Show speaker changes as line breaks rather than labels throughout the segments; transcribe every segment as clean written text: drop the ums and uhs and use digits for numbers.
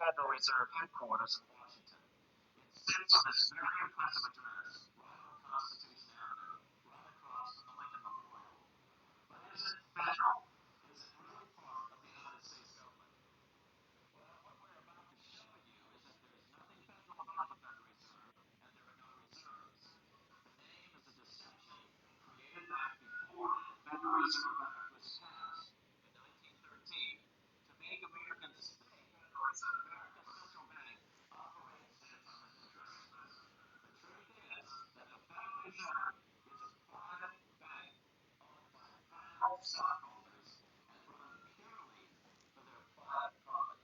Federal Reserve headquarters in Washington. It sits on this very impressive address, right on Constitution Avenue, right across from the Lincoln Memorial. But is it federal? Is it really part of the United States government? Well, what we're about to show you is that there's nothing federal about the Federal Reserve, and there are no reserves. The name is a deception created back before the Federal Reserve Act was passed in 1913 to make Americans think that America's central bank operates in its own interest. The truth is that the Federal Reserve is a private bank owned by private stockholders and run purely for their private profit.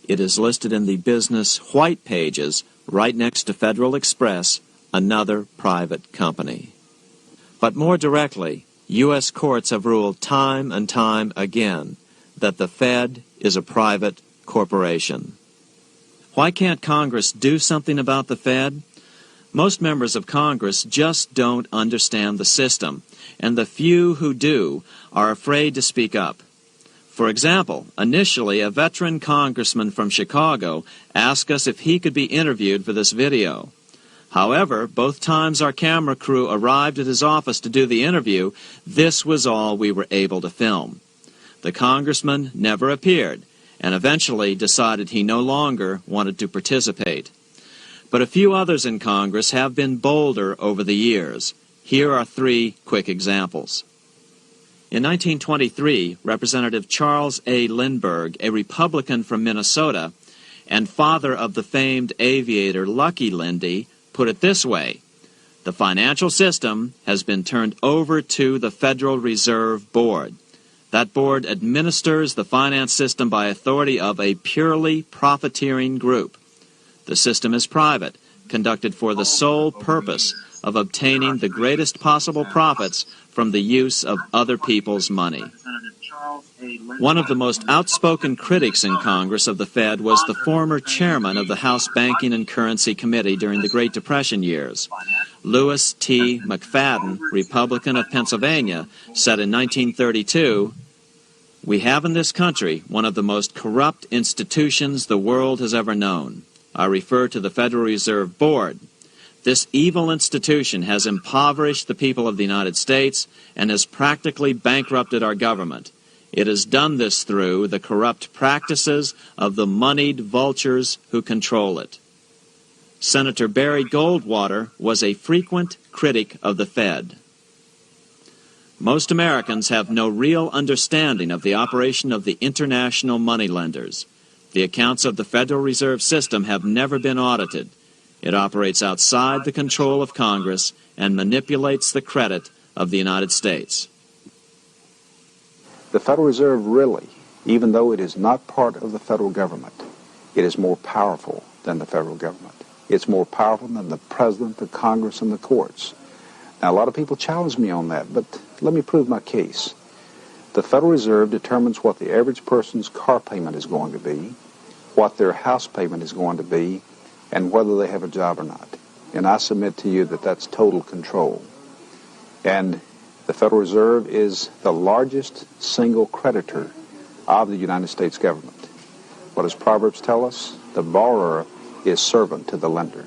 It is listed in the business white pages right next to Federal Express, another private company. But more directly, U.S. courts have ruled time and time again that the Fed is a private corporation. Why can't Congress do something about the Fed? Most members of Congress just don't understand the system, and the few who do are afraid to speak up. For example, initially a veteran congressman from Chicago asked us if he could be interviewed for this video. However, both times our camera crew arrived at his office to do the interview, this was all we were able to film. The congressman never appeared, and eventually decided he no longer wanted to participate. But a few others in Congress have been bolder over the years. Here are 3 quick examples. In 1923, Representative Charles A. Lindbergh, a Republican from Minnesota and father of the famed aviator Lucky Lindy, put it this way: the financial system has been turned over to the Federal Reserve Board. That board administers the finance system by authority of a purely profiteering group. The system is private, conducted for the sole purpose of obtaining the greatest possible profits from the use of other people's money. One of the most outspoken critics in Congress of the Fed was the former chairman of the House Banking and Currency Committee during the Great Depression years. Lewis T. McFadden, Republican of Pennsylvania, said in 1932, "We have in this country one of the most corrupt institutions the world has ever known. I refer to the Federal Reserve Board. This evil institution has impoverished the people of the United States and has practically bankrupted our government. It has done this through the corrupt practices of the moneyed vultures who control it." Senator Barry Goldwater was a frequent critic of the Fed. Most Americans have no real understanding of the operation of the international moneylenders. The accounts of the Federal Reserve System have never been audited. It operates outside the control of Congress and manipulates the credit of the United States.
The Federal Reserve really, even though it is not part of the federal government, it is more powerful than the federal government. It's more powerful than the president, the Congress, and the courts. Now, a lot of people challenge me on that, but let me prove my case. The Federal Reserve determines what the average person's car payment is going to be, what their house payment is going to be, and whether they have a job or not. And I submit to you that that's total control. And the Federal Reserve is the largest single creditor of the United States government. What does Proverbs tell us? The borrower is servant to the lender.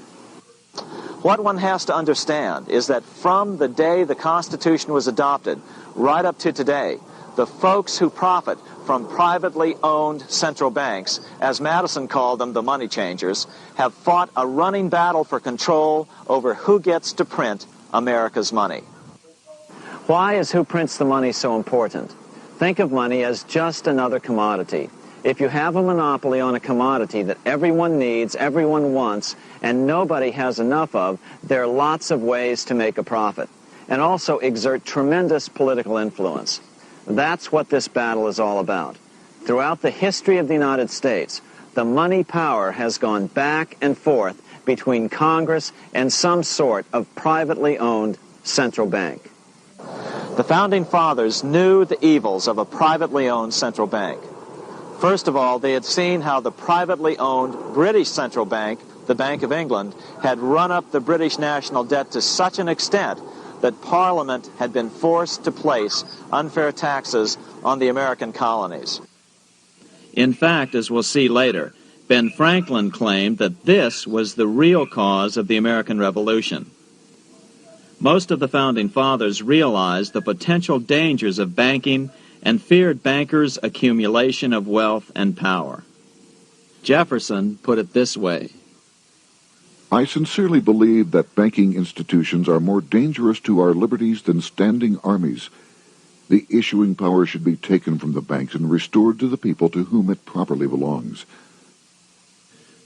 What one has to understand is that from the day the Constitution was adopted right up to today, the folks who profit from privately owned central banks, as Madison called them, the money changers, have fought a running battle for control over who gets to print America's money. Why is who prints the money so important? Think of money as just another commodity. If you have a monopoly on a commodity that everyone needs, everyone wants, and nobody has enough of, there are lots of ways to make a profit, and also exert tremendous political influence. That's what this battle is all about. Throughout the history of the United States, the money power has gone back and forth between Congress and some sort of privately owned central bank. The Founding Fathers knew the evils of a privately owned central bank. First of all, they had seen how the privately owned British central bank, the Bank of England, had run up the British national debt to such an extent that Parliament had been forced to place unfair taxes on the American colonies. In fact, as we'll see later, Ben Franklin claimed that this was the real cause of the American Revolution. Most of the Founding Fathers realized the potential dangers of banking and feared bankers' accumulation of wealth and power. Jefferson put it this way:
I sincerely believe that banking institutions are more dangerous to our liberties than standing armies. The issuing power should be taken from the banks and restored to the people to whom it properly belongs.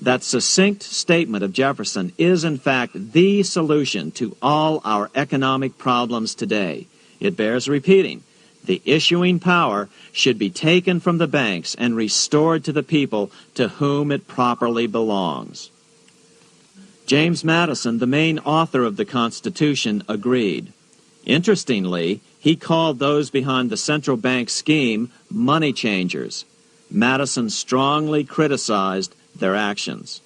That succinct statement of Jefferson is, in fact, the solution to all our economic problems today. It bears repeating. The issuing power should be taken from the banks and restored to the people to whom it properly belongs. James Madison, the main author of the Constitution, agreed. Interestingly, he called those behind the central bank scheme money changers. Madison strongly criticized their actions.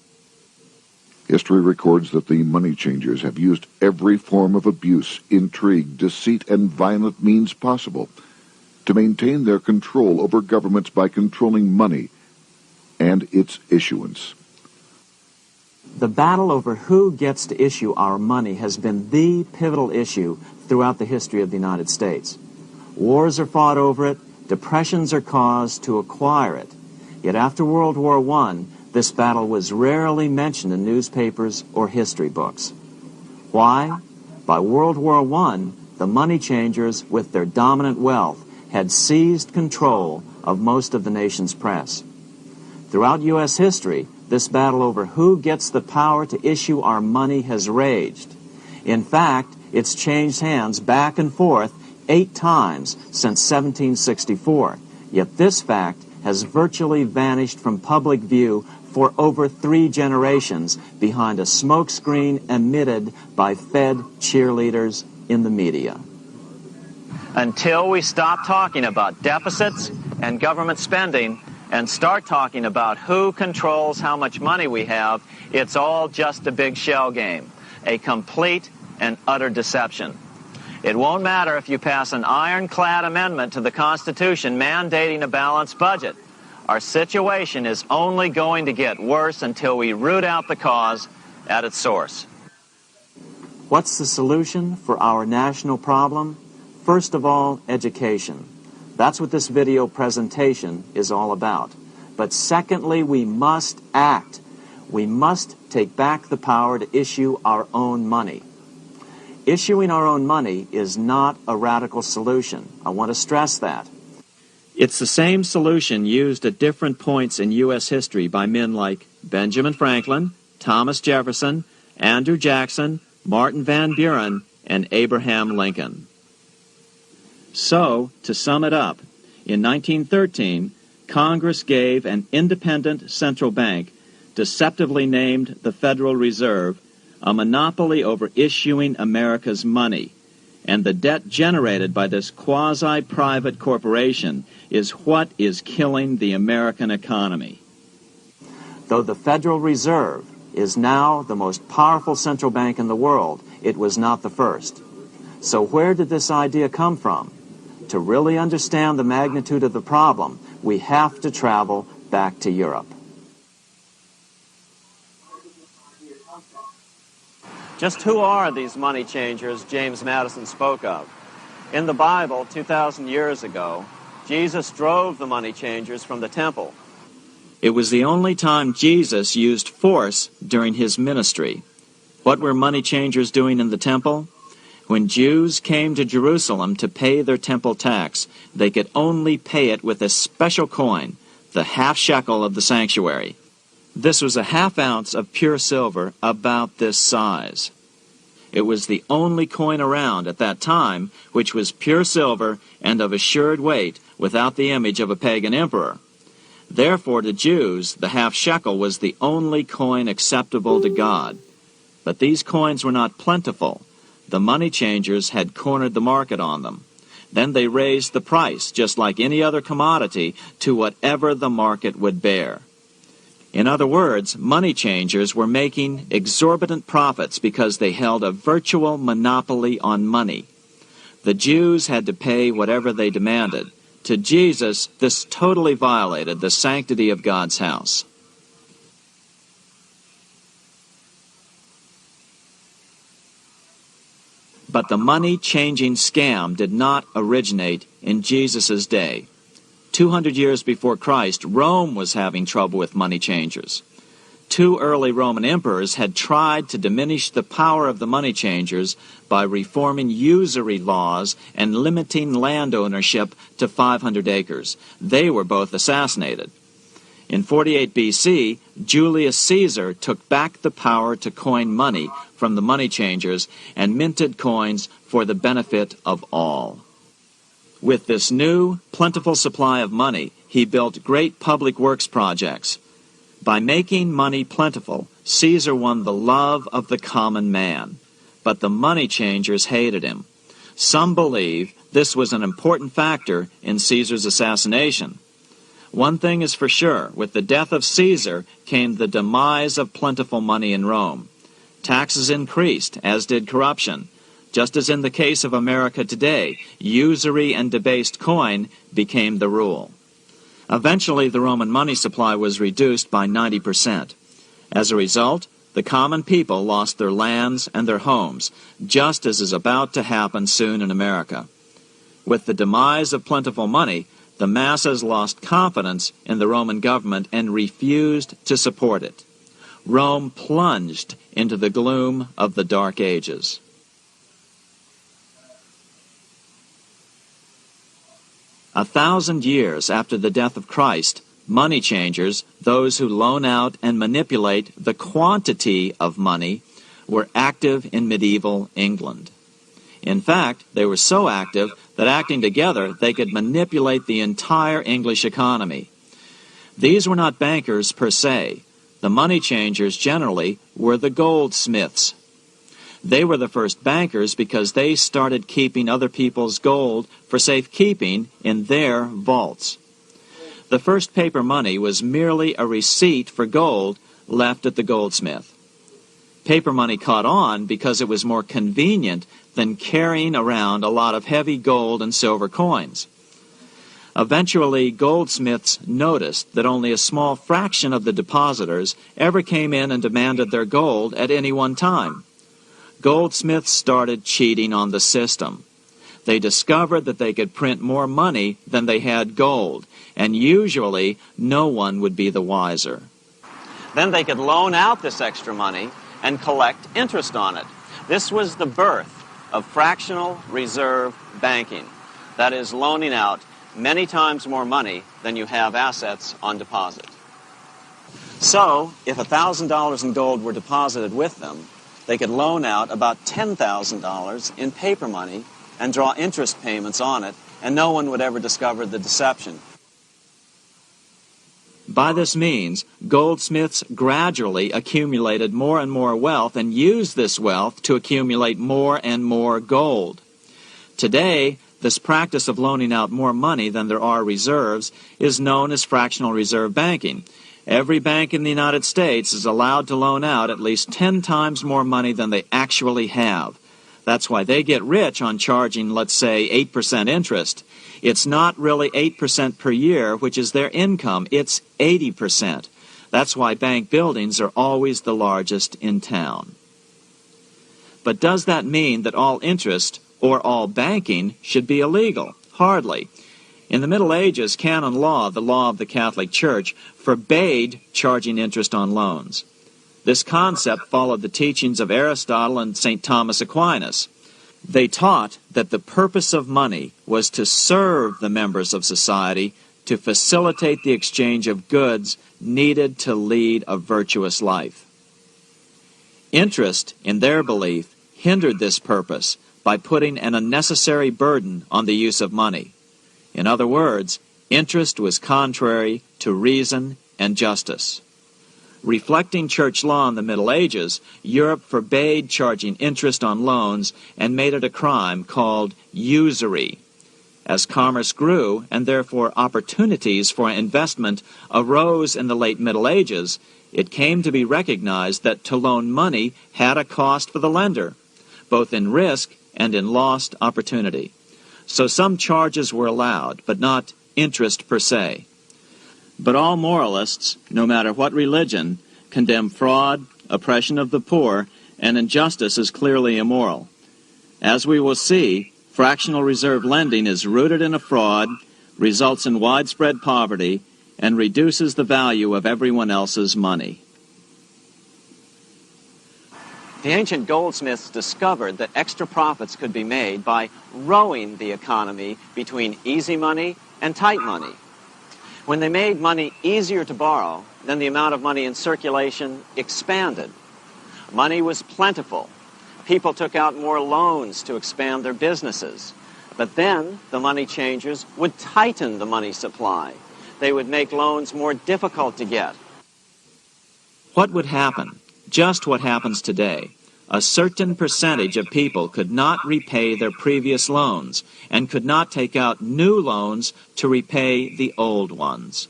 History records that the money changers have used every form of abuse, intrigue, deceit, and violent means possible to maintain their control over governments by controlling money and its issuance.
The battle over who gets to issue our money has been the pivotal issue throughout the history of the United States. Wars are fought over it, depressions are caused to acquire it. Yet after World War I, this battle was rarely mentioned in newspapers or history books. Why? By World War I, the money changers, with their dominant wealth, had seized control of most of the nation's press. Throughout U.S. history, this battle over who gets the power to issue our money has raged. In fact, it's changed hands back and forth 8 times since 1764, yet this fact has virtually vanished from public view for over 3 generations behind a smokescreen emitted by Fed cheerleaders in the media.
Until we stop talking about deficits and government spending and start talking about who controls how much money we have, it's all just a big shell game, a complete and utter deception. It won't matter if you pass an ironclad amendment to the Constitution mandating a balanced budget. Our situation is only going to get worse until we root out the cause at its source.
What's the solution for our national problem? First of all, education. That's what this video presentation is all about. But secondly, we must act. We must take back the power to issue our own money. Issuing our own money is not a radical solution. I want to stress that. It's the same solution used at different points in U.S. history by men like Benjamin Franklin, Thomas Jefferson, Andrew Jackson, Martin Van Buren, and Abraham Lincoln. So, to sum it up, in 1913, Congress gave an independent central bank, deceptively named the Federal Reserve, a monopoly over issuing America's money, and the debt generated by this quasi-private corporation is what is killing the American economy. Though the Federal Reserve is now the most powerful central bank in the world, it was not the first. So where did this idea come from? To really understand the magnitude of the problem, we have to travel back to Europe. Just who are these money changers James Madison spoke of? In the Bible, 2,000 years ago, Jesus drove the money changers from the temple. It was the only time Jesus used force during his ministry. What were money changers doing in the temple? When Jews came to Jerusalem to pay their temple tax, they could only pay it with a special coin, the half shekel of the sanctuary. This was a half ounce of pure silver about this size. It was the only coin around at that time which was pure silver and of assured weight without the image of a pagan emperor. Therefore, to Jews, the half shekel was the only coin acceptable to God. But these coins were not plentiful. The money changers had cornered the market on them. Then they raised the price, just like any other commodity, to whatever the market would bear. In other words, money changers were making exorbitant profits because they held a virtual monopoly on money. The Jews had to pay whatever they demanded. To Jesus, this totally violated the sanctity of God's house. But the money-changing scam did not originate in Jesus' day. 200 years before Christ, Rome was having trouble with money changers. 2 early Roman emperors had tried to diminish the power of the money changers by reforming usury laws and limiting land ownership to 500 acres. They were both assassinated. In 48 B.C., Julius Caesar took back the power to coin money from the money changers and minted coins for the benefit of all. With this new, plentiful supply of money, he built great public works projects. By making money plentiful, Caesar won the love of the common man. But the money changers hated him. Some believe this was an important factor in Caesar's assassination. One thing is for sure, with the death of Caesar came the demise of plentiful money in Rome. Taxes increased, as did corruption. Just as in the case of America today, usury and debased coin became the rule. Eventually, the Roman money supply was reduced by 90%. As a result, the common people lost their lands and their homes, just as is about to happen soon in America. With the demise of plentiful money, the masses lost confidence in the Roman government and refused to support it. Rome plunged into the gloom of the Dark Ages. 1,000 years after the death of Christ, money changers, those who loan out and manipulate the quantity of money, were active in medieval England. In fact, they were so active that acting together, they could manipulate the entire English economy. These were not bankers per se. The money changers generally were the goldsmiths. They were the first bankers because they started keeping other people's gold for safekeeping in their vaults. The first paper money was merely a receipt for gold left at the goldsmith. Paper money caught on because it was more convenient than carrying around a lot of heavy gold and silver coins. Eventually, goldsmiths noticed that only a small fraction of the depositors ever came in and demanded their gold at any one time. Goldsmiths started cheating on the system. They discovered that they could print more money than they had gold, and usually no one would be the wiser.
Then they could loan out this extra money and collect interest on it. This was the birth of fractional reserve banking. That is, loaning out many times more money than you have assets on deposit. So, if $1,000 in gold were deposited with them, they could loan out about $10,000 in paper money and draw interest payments on it, and no one would ever discover the deception.
By this means, goldsmiths gradually accumulated more and more wealth and used this wealth to accumulate more and more gold. Today, this practice of loaning out more money than there are reserves is known as fractional reserve banking. Every bank in the United States is allowed to loan out at least 10 times more money than they actually have. That's why they get rich on charging, let's say, 8% interest. It's not really 8% per year, which is their income. It's 80%. That's why bank buildings are always the largest in town. But does that mean that all interest or all banking should be illegal? Hardly. In the Middle Ages, canon law, the law of the Catholic Church, forbade charging interest on loans. This concept followed the teachings of Aristotle and St. Thomas Aquinas. They taught that the purpose of money was to serve the members of society, to facilitate the exchange of goods needed to lead a virtuous life. Interest, in their belief, hindered this purpose by putting an unnecessary burden on the use of money. In other words, interest was contrary to reason and justice. Reflecting church law in the Middle Ages, Europe forbade charging interest on loans and made it a crime called usury. As commerce grew, and therefore opportunities for investment arose in the late Middle Ages, it came to be recognized that to loan money had a cost for the lender, both in risk and in lost opportunity. So some charges were allowed, but not interest per se. But all moralists, no matter what religion, condemn fraud, oppression of the poor, and injustice as clearly immoral. As we will see, fractional reserve lending is rooted in a fraud, results in widespread poverty, and reduces the value of everyone else's money.
The ancient goldsmiths discovered that extra profits could be made by rowing the economy between easy money and tight money. When they made money easier to borrow, then the amount of money in circulation expanded. Money was plentiful. People took out more loans to expand their businesses. But then the money changers would tighten the money supply. They would make loans more difficult to get.
What would happen? Just what happens today. A certain percentage of people could not repay their previous loans and could not take out new loans to repay the old ones.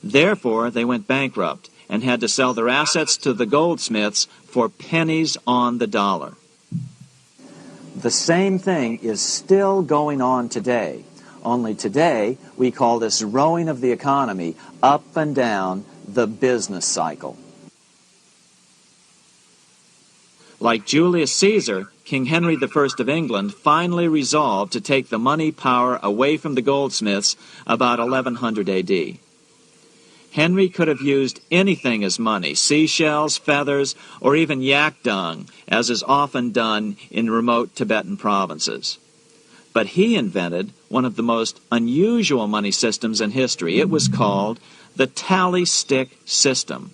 Therefore, they went bankrupt and had to sell their assets to the goldsmiths for pennies on the dollar. The same thing is still going on today. Only today, we call this rowing of the economy up and down the business cycle. Like Julius Caesar, King Henry I of England finally resolved to take the money power away from the goldsmiths about 1100 A.D. Henry could have used anything as money, seashells, feathers, or even yak dung, as is often done in remote Tibetan provinces. But he invented one of the most unusual money systems in history. It was called the tally stick system.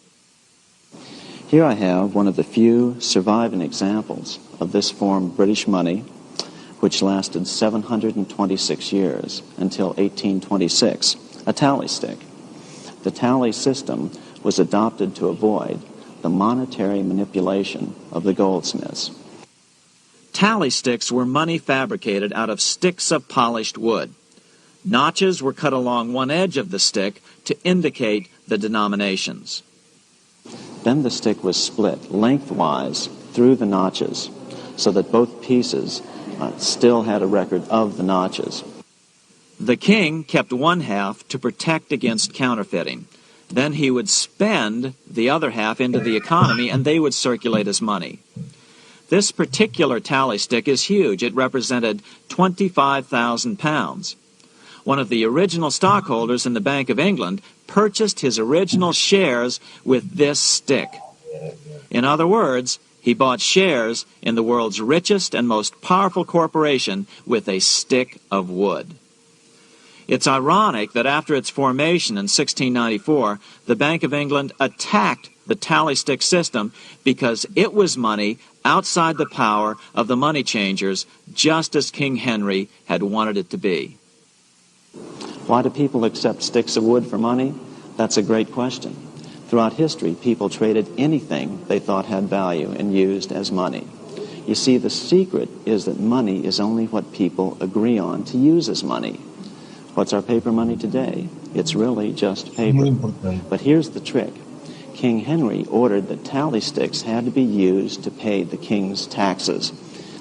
Here I have one of the few surviving examples of this form of British money, which lasted 726 years until 1826, a tally stick. The tally system was adopted to avoid the monetary manipulation of the goldsmiths. Tally sticks were money fabricated out of sticks of polished wood. Notches were cut along one edge of the stick to indicate the denominations. Then the stick was split lengthwise through the notches so that both pieces still had a record of the notches. The king kept one half to protect against counterfeiting. Then he would spend the other half into the economy, and they would circulate as money. This particular tally stick is huge. It represented 25,000 pounds. One of the original stockholders in the Bank of England purchased his original shares with this stick. In other words, he bought shares in the world's richest and most powerful corporation with a stick of wood. It's ironic that after its formation in 1694, the Bank of England attacked the tally stick system because it was money outside the power of the money changers, just as King Henry had wanted it to be. Why do people accept sticks of wood for money? That's a great question. Throughout history, people traded anything they thought had value and used as money. You see, the secret is that money is only what people agree on to use as money. What's our paper money today? It's really just paper. But here's the trick. King Henry ordered that tally sticks had to be used to pay the king's taxes.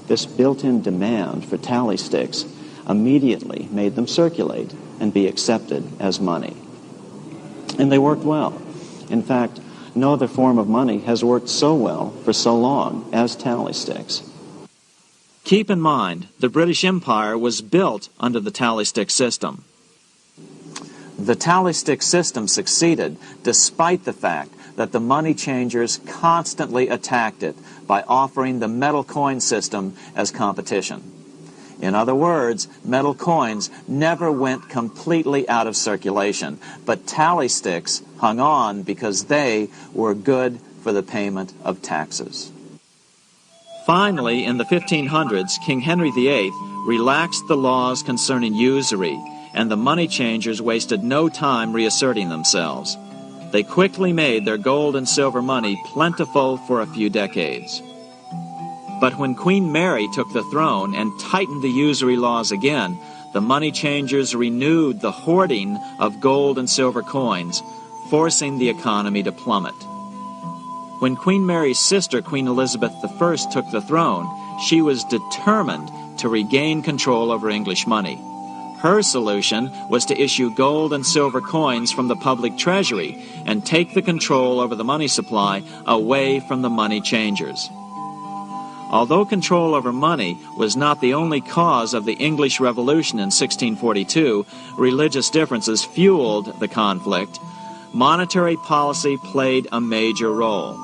This built-in demand for tally sticks immediately made them circulate and be accepted as money. And they worked well. In fact, no other form of money has worked so well for so long as tally sticks. Keep in mind, the British Empire was built under the tally stick system. The tally stick system succeeded despite the fact that the money changers constantly attacked it by offering the metal coin system as competition. In other words, metal coins never went completely out of circulation, but tally sticks hung on because they were good for the payment of taxes. Finally, in the 1500s, King Henry VIII relaxed the laws concerning usury, and the money changers wasted no time reasserting themselves. They quickly made their gold and silver money plentiful for a few decades. But when Queen Mary took the throne and tightened the usury laws again, the money changers renewed the hoarding of gold and silver coins, forcing the economy to plummet. When Queen Mary's sister, Queen Elizabeth I, took the throne, she was determined to regain control over English money. Her solution was to issue gold and silver coins from the public treasury and take the control over the money supply away from the money changers. Although control over money was not the only cause of the English Revolution in 1642, religious differences fueled the conflict. Monetary policy played a major role.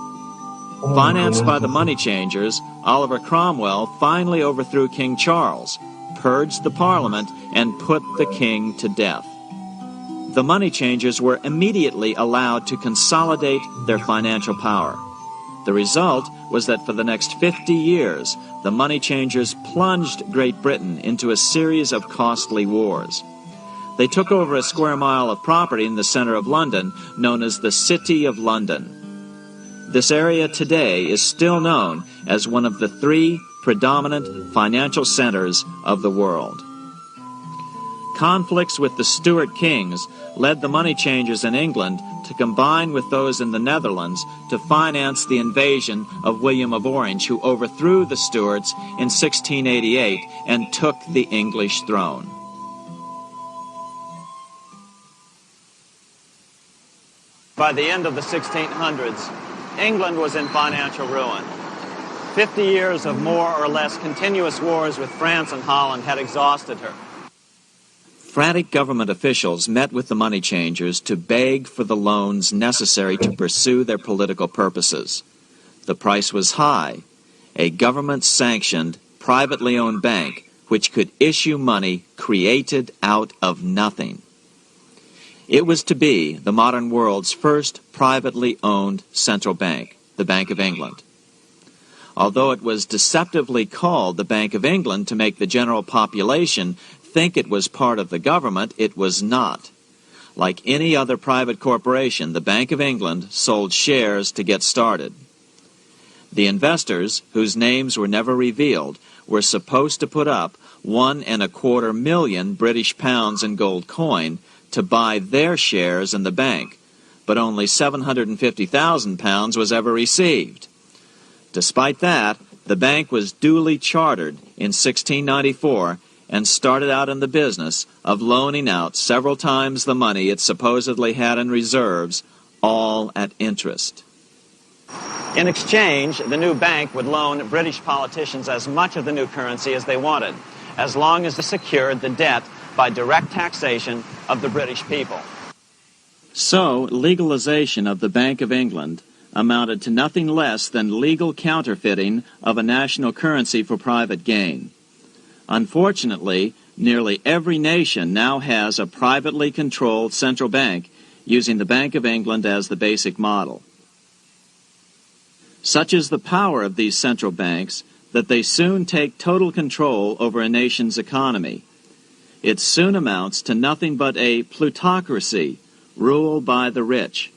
Financed by the money changers, Oliver Cromwell finally overthrew King Charles, purged the Parliament, and put the king to death. The money changers were immediately allowed to consolidate their financial power. The result was that for the next 50 years, the money changers plunged Great Britain into a series of costly wars. They took over a square mile of property in the center of London, known as the City of London. This area today is still known as one of the 3 predominant financial centers of the world. Conflicts with the Stuart kings led the money changers in England to combine with those in the Netherlands to finance the invasion of William of Orange, who overthrew the Stuarts in 1688 and took the English throne. By the end of the 1600s, England was in financial ruin. 50 years of more or less continuous wars with France and Holland had exhausted her. Frantic government officials met with the money changers to beg for the loans necessary to pursue their political purposes. The price was high. A government-sanctioned, privately owned bank which could issue money created out of nothing. It was to be the modern world's first privately owned central bank, the Bank of England. Although it was deceptively called the Bank of England to make the general population think it was part of the government, it was not. Like any other private corporation, the Bank of England sold shares to get started. The investors, whose names were never revealed, were supposed to put up £1.25 million British pounds in gold coin to buy their shares in the bank, but only £750,000 was ever received. Despite that, the bank was duly chartered in 1694 and started out in the business of loaning out several times the money it supposedly had in reserves, all at interest.
In exchange, the new bank would loan British politicians as much of the new currency as they wanted, as long as they secured the debt by direct taxation of the British people.
So, legalization of the Bank of England amounted to nothing less than legal counterfeiting of a national currency for private gain. Unfortunately, nearly every nation now has a privately controlled central bank using the Bank of England as the basic model. Such is the power of these central banks that they soon take total control over a nation's economy. It soon amounts to nothing but a plutocracy, ruled by the rich.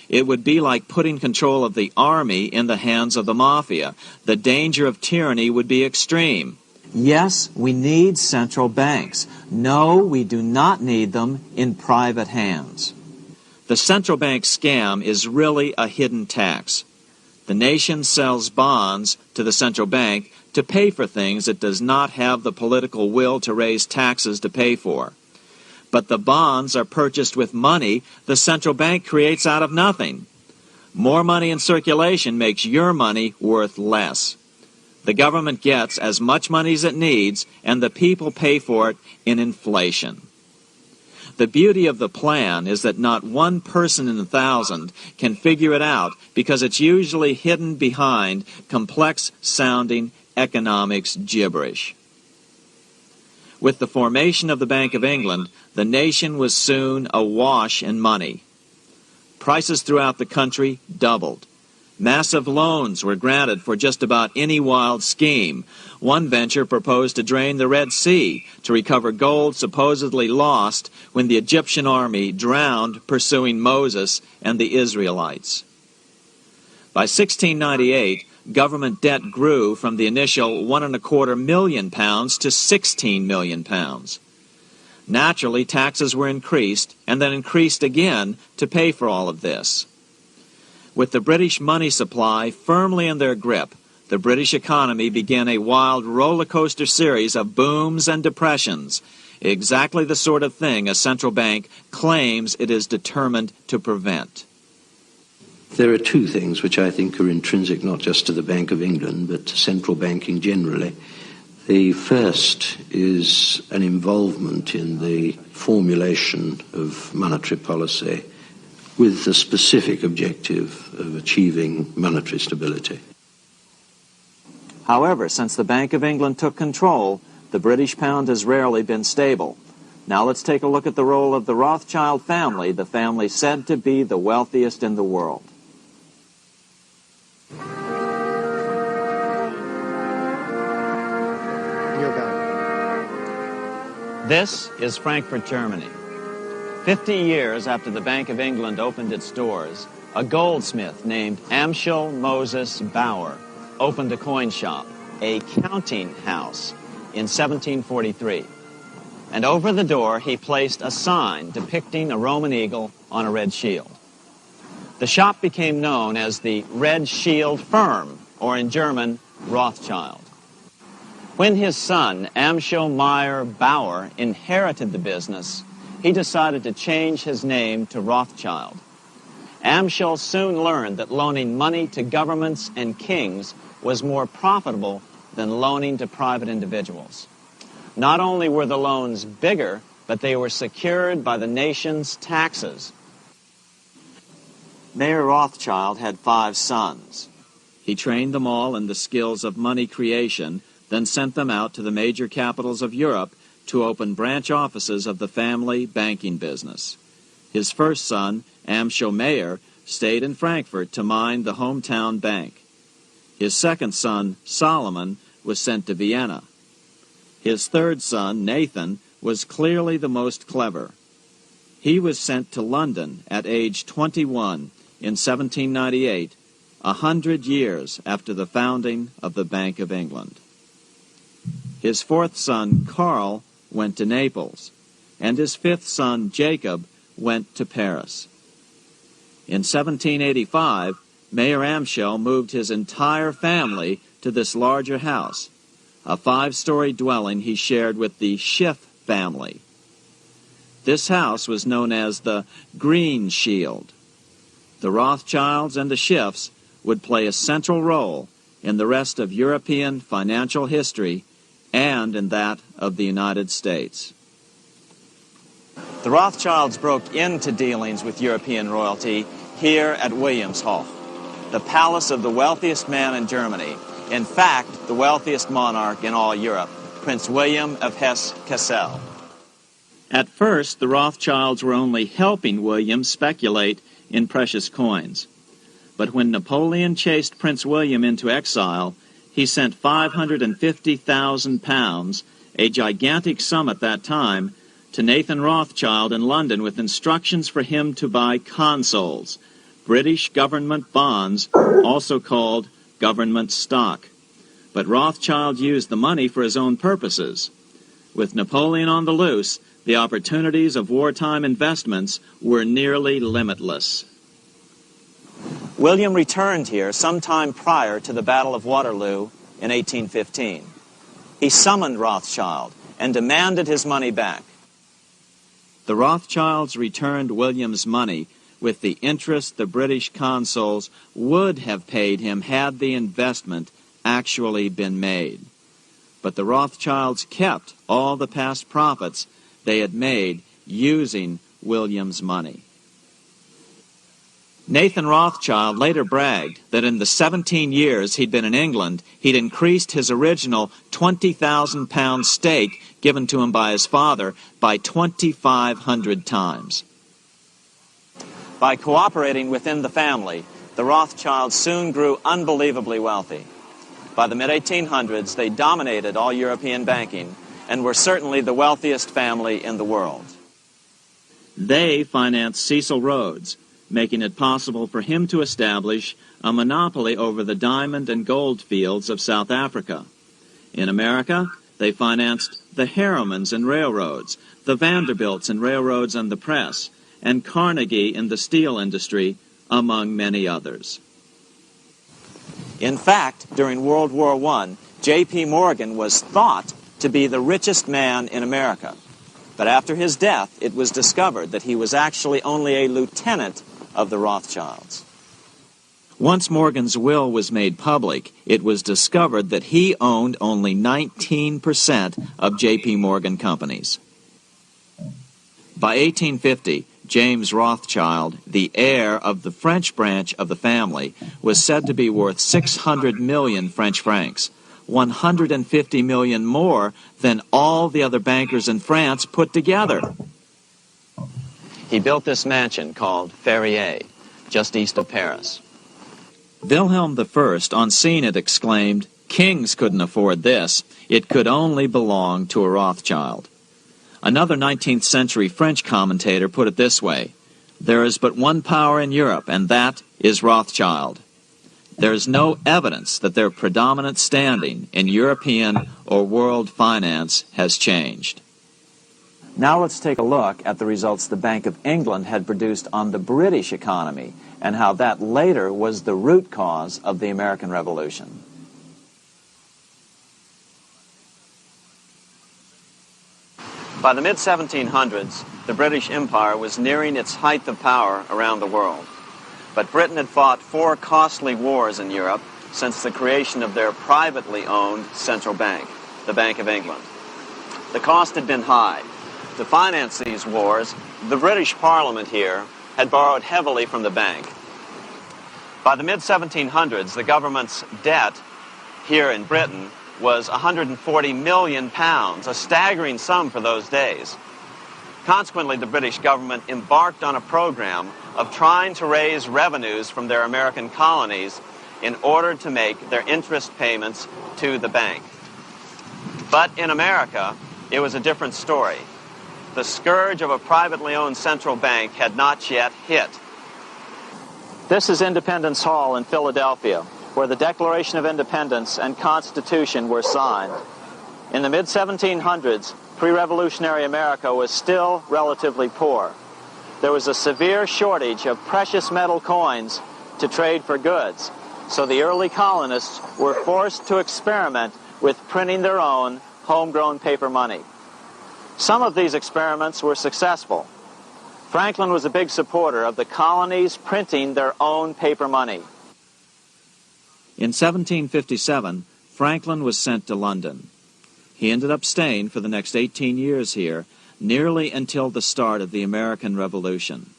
It would be like putting control of the army in the hands of the mafia. The danger of tyranny would be extreme. Yes, we need central banks. No, we do not need them in private hands. The central bank scam is really a hidden tax. The nation sells bonds to the central bank to pay for things it does not have the political will to raise taxes to pay for. But the bonds are purchased with money the central bank creates out of nothing. More money in circulation makes your money worth less. The government gets as much money as it needs, and the people pay for it in inflation. The beauty of the plan is that not one person in 1,000 can figure it out because it's usually hidden behind complex-sounding economics gibberish. With the formation of the Bank of England, the nation was soon awash in money. Prices throughout the country doubled. Massive loans were granted for just about any wild scheme. One venture proposed to drain the Red Sea to recover gold supposedly lost when the Egyptian army drowned pursuing Moses and the Israelites. By 1698, government debt grew from the initial £1.25 million to £16 million. Naturally, taxes were increased and then increased again to pay for all of this. With the British money supply firmly in their grip, the British economy began a wild roller coaster series of booms and depressions, exactly the sort of thing a central bank claims it is determined to prevent.
There are two things which I think are intrinsic not just to the Bank of England but to central banking generally. The first is an involvement in the formulation of monetary policy with the specific objective of achieving monetary stability.
However, since the Bank of England took control, the British pound has rarely been stable. Now let's take a look at the role of the Rothschild family, the family said to be the wealthiest in the world.
This is Frankfurt, Germany. 50 years after the Bank of England opened its doors, a goldsmith named Amschel Moses Bauer opened a coin shop, a counting house, in 1743. And over the door he placed a sign depicting a Roman eagle on a red shield. The shop became known as the Red Shield Firm, or in German, Rothschild. When his son, Amschel Meyer Bauer, inherited the business, he decided to change his name to Rothschild. Amschel soon learned that loaning money to governments and kings was more profitable than loaning to private individuals. Not only were the loans bigger, but they were secured by the nation's taxes.
Mayer Rothschild had 5 sons. He trained them all in the skills of money creation then sent them out to the major capitals of Europe to open branch offices of the family banking business. His first son, Amschel Mayer, stayed in Frankfurt to mind the hometown bank. His second son, Solomon, was sent to Vienna. His third son, Nathan, was clearly the most clever. He was sent to London at age 21 in 1798, 100 years after the founding of the Bank of England. His fourth son, Karl, went to Naples, and his fifth son, Jacob, went to Paris. In 1785, Mayer Amschel moved his entire family to this larger house, a 5-story dwelling he shared with the Schiff family. This house was known as the Green Shield. The Rothschilds and the Schiffs would play a central role in the rest of European financial history and in that of the United States.
The Rothschilds broke into dealings with European royalty here at Wilhelmshof, the palace of the wealthiest man in Germany. In fact, the wealthiest monarch in all Europe, Prince William of Hesse-Kassel.
At first, the Rothschilds were only helping William speculate in precious coins. But when Napoleon chased Prince William into exile, he sent 550,000 pounds, a gigantic sum at that time, to Nathan Rothschild in London with instructions for him to buy consols, British government bonds, also called government stock. But Rothschild used the money for his own purposes. With Napoleon on the loose, the opportunities of wartime investments were nearly limitless.
William returned here sometime prior to the Battle of Waterloo in 1815. He summoned Rothschild and demanded his money back.
The Rothschilds returned William's money with the interest the British consuls would have paid him had the investment actually been made. But the Rothschilds kept all the past profits they had made using William's money. Nathan Rothschild later bragged that in the 17 years he'd been in England, he'd increased his original 20,000 pound stake given to him by his father by 2,500 times.
By cooperating within the family, the Rothschilds soon grew unbelievably wealthy. By the mid-1800s, they dominated all European banking and were certainly the wealthiest family in the world.
They financed Cecil Rhodes, making it possible for him to establish a monopoly over the diamond and gold fields of South Africa. In America, they financed the Harrimans and railroads, the Vanderbilts and railroads and the press, and Carnegie in the steel industry, among many others.
In fact, during World War I, J.P. Morgan was thought to be the richest man in America. But after his death, it was discovered that he was actually only a lieutenant of the Rothschilds.
Once Morgan's will was made public, it was discovered that he owned only 19% of J.P. Morgan companies. By 1850, James Rothschild, the heir of the French branch of the family, was said to be worth 600 million French francs, 150 million more than all the other bankers in France put together.
He built this mansion called Ferrier, just east of Paris.
Wilhelm I, on seeing it, exclaimed, "Kings couldn't afford this. It could only belong to a Rothschild." Another 19th century French commentator put it this way: "There is but one power in Europe, and that is Rothschild." There is no evidence that their predominant standing in European or world finance has changed.
Now let's take a look at the results the Bank of England had produced on the British economy and how that later was the root cause of the American Revolution. By the mid-1700s, the British Empire was nearing its height of power around the world. But Britain had fought 4 costly wars in Europe since the creation of their privately owned central bank, the Bank of England. The cost had been high. To finance these wars, the British Parliament here had borrowed heavily from the bank. By the mid-1700s, the government's debt here in Britain was 140 million pounds, a staggering sum for those days. Consequently, the British government embarked on a program of trying to raise revenues from their American colonies in order to make their interest payments to the bank. But in America, it was a different story. The scourge of a privately owned central bank had not yet hit. This is Independence Hall in Philadelphia, where the Declaration of Independence and Constitution were signed. In the mid-1700s, pre-revolutionary America was still relatively poor. There was a severe shortage of precious metal coins to trade for goods, so the early colonists were forced to experiment with printing their own homegrown paper money. Some of these experiments were successful. Franklin was a big supporter of the colonies printing their own paper money.
In 1757, Franklin was sent to London. He ended up staying for the next 18 years here, nearly until the start of the American Revolution.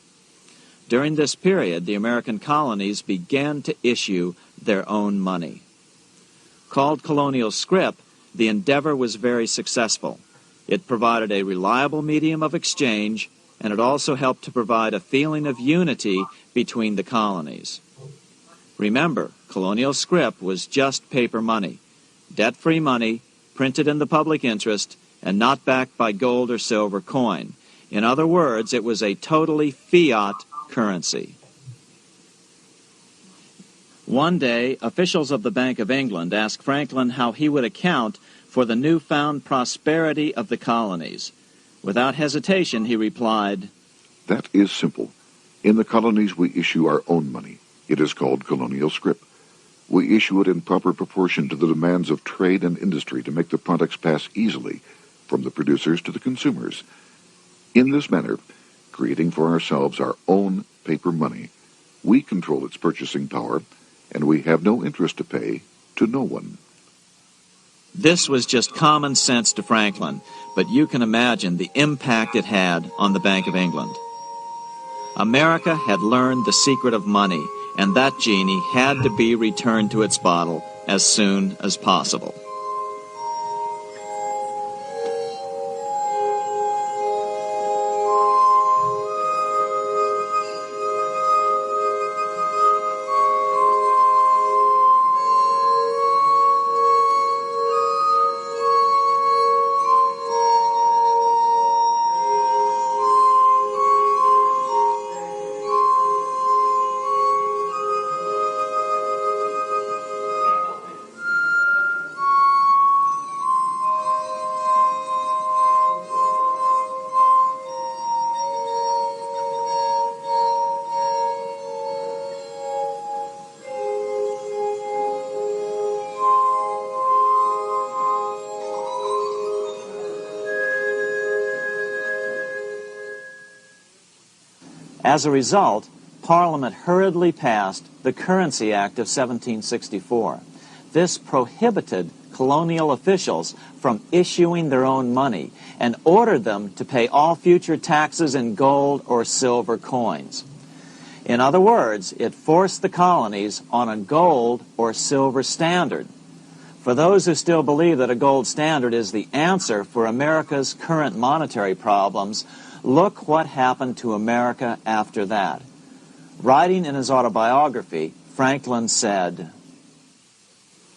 During this period, the American colonies began to issue their own money. Called colonial scrip, the endeavor was very successful. It provided a reliable medium of exchange, and it also helped to provide a feeling of unity between the colonies. Remember, colonial scrip was just paper money, debt-free money, printed in the public interest, and not backed by gold or silver coin. In other words, it was a totally fiat currency. One day, officials of the Bank of England asked Franklin how he would account for the newfound prosperity of the colonies. Without hesitation, he replied,
"That is simple. In the colonies we issue our own money. It is called colonial scrip. We issue it in proper proportion to the demands of trade and industry to make the products pass easily from the producers to the consumers. In this manner, creating for ourselves our own paper money, we control its purchasing power, and we have no interest to pay to no one."
This was just common sense to Franklin, but you can imagine the impact it had on the Bank of England. America had learned the secret of money, and that genie had to be returned to its bottle as soon as possible. As a result, Parliament hurriedly passed the Currency Act of 1764. This prohibited colonial officials from issuing their own money and ordered them to pay all future taxes in gold or silver coins. In other words, it forced the colonies on a gold or silver standard. For those who still believe that a gold standard is the answer for America's current monetary problems, look what happened to America after that. Writing in his autobiography, Franklin said,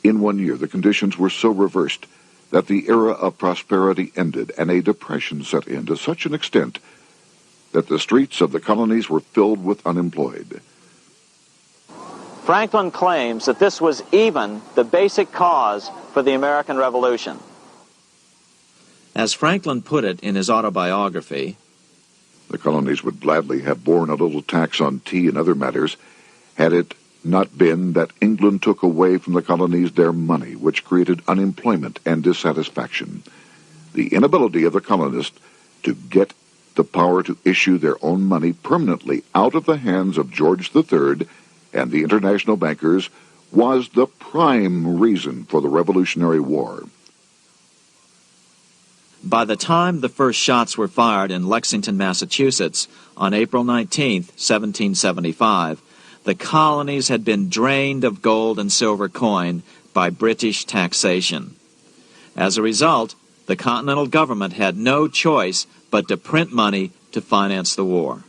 "In 1 year, the conditions were so reversed that the era of prosperity ended and a depression set in to such an extent that the streets of the colonies were filled with unemployed."
Franklin claims that this was even the basic cause for the American Revolution.
As Franklin put it in his autobiography,
"The colonies would gladly have borne a little tax on tea and other matters had it not been that England took away from the colonies their money, which created unemployment and dissatisfaction. The inability of the colonists to get the power to issue their own money permanently out of the hands of George III and the international bankers was the prime reason for the Revolutionary War."
By the time the first shots were fired in Lexington, Massachusetts, on April 19, 1775, the colonies had been drained of gold and silver coin by British taxation. As a result, the Continental government had no choice but to print money to finance the war.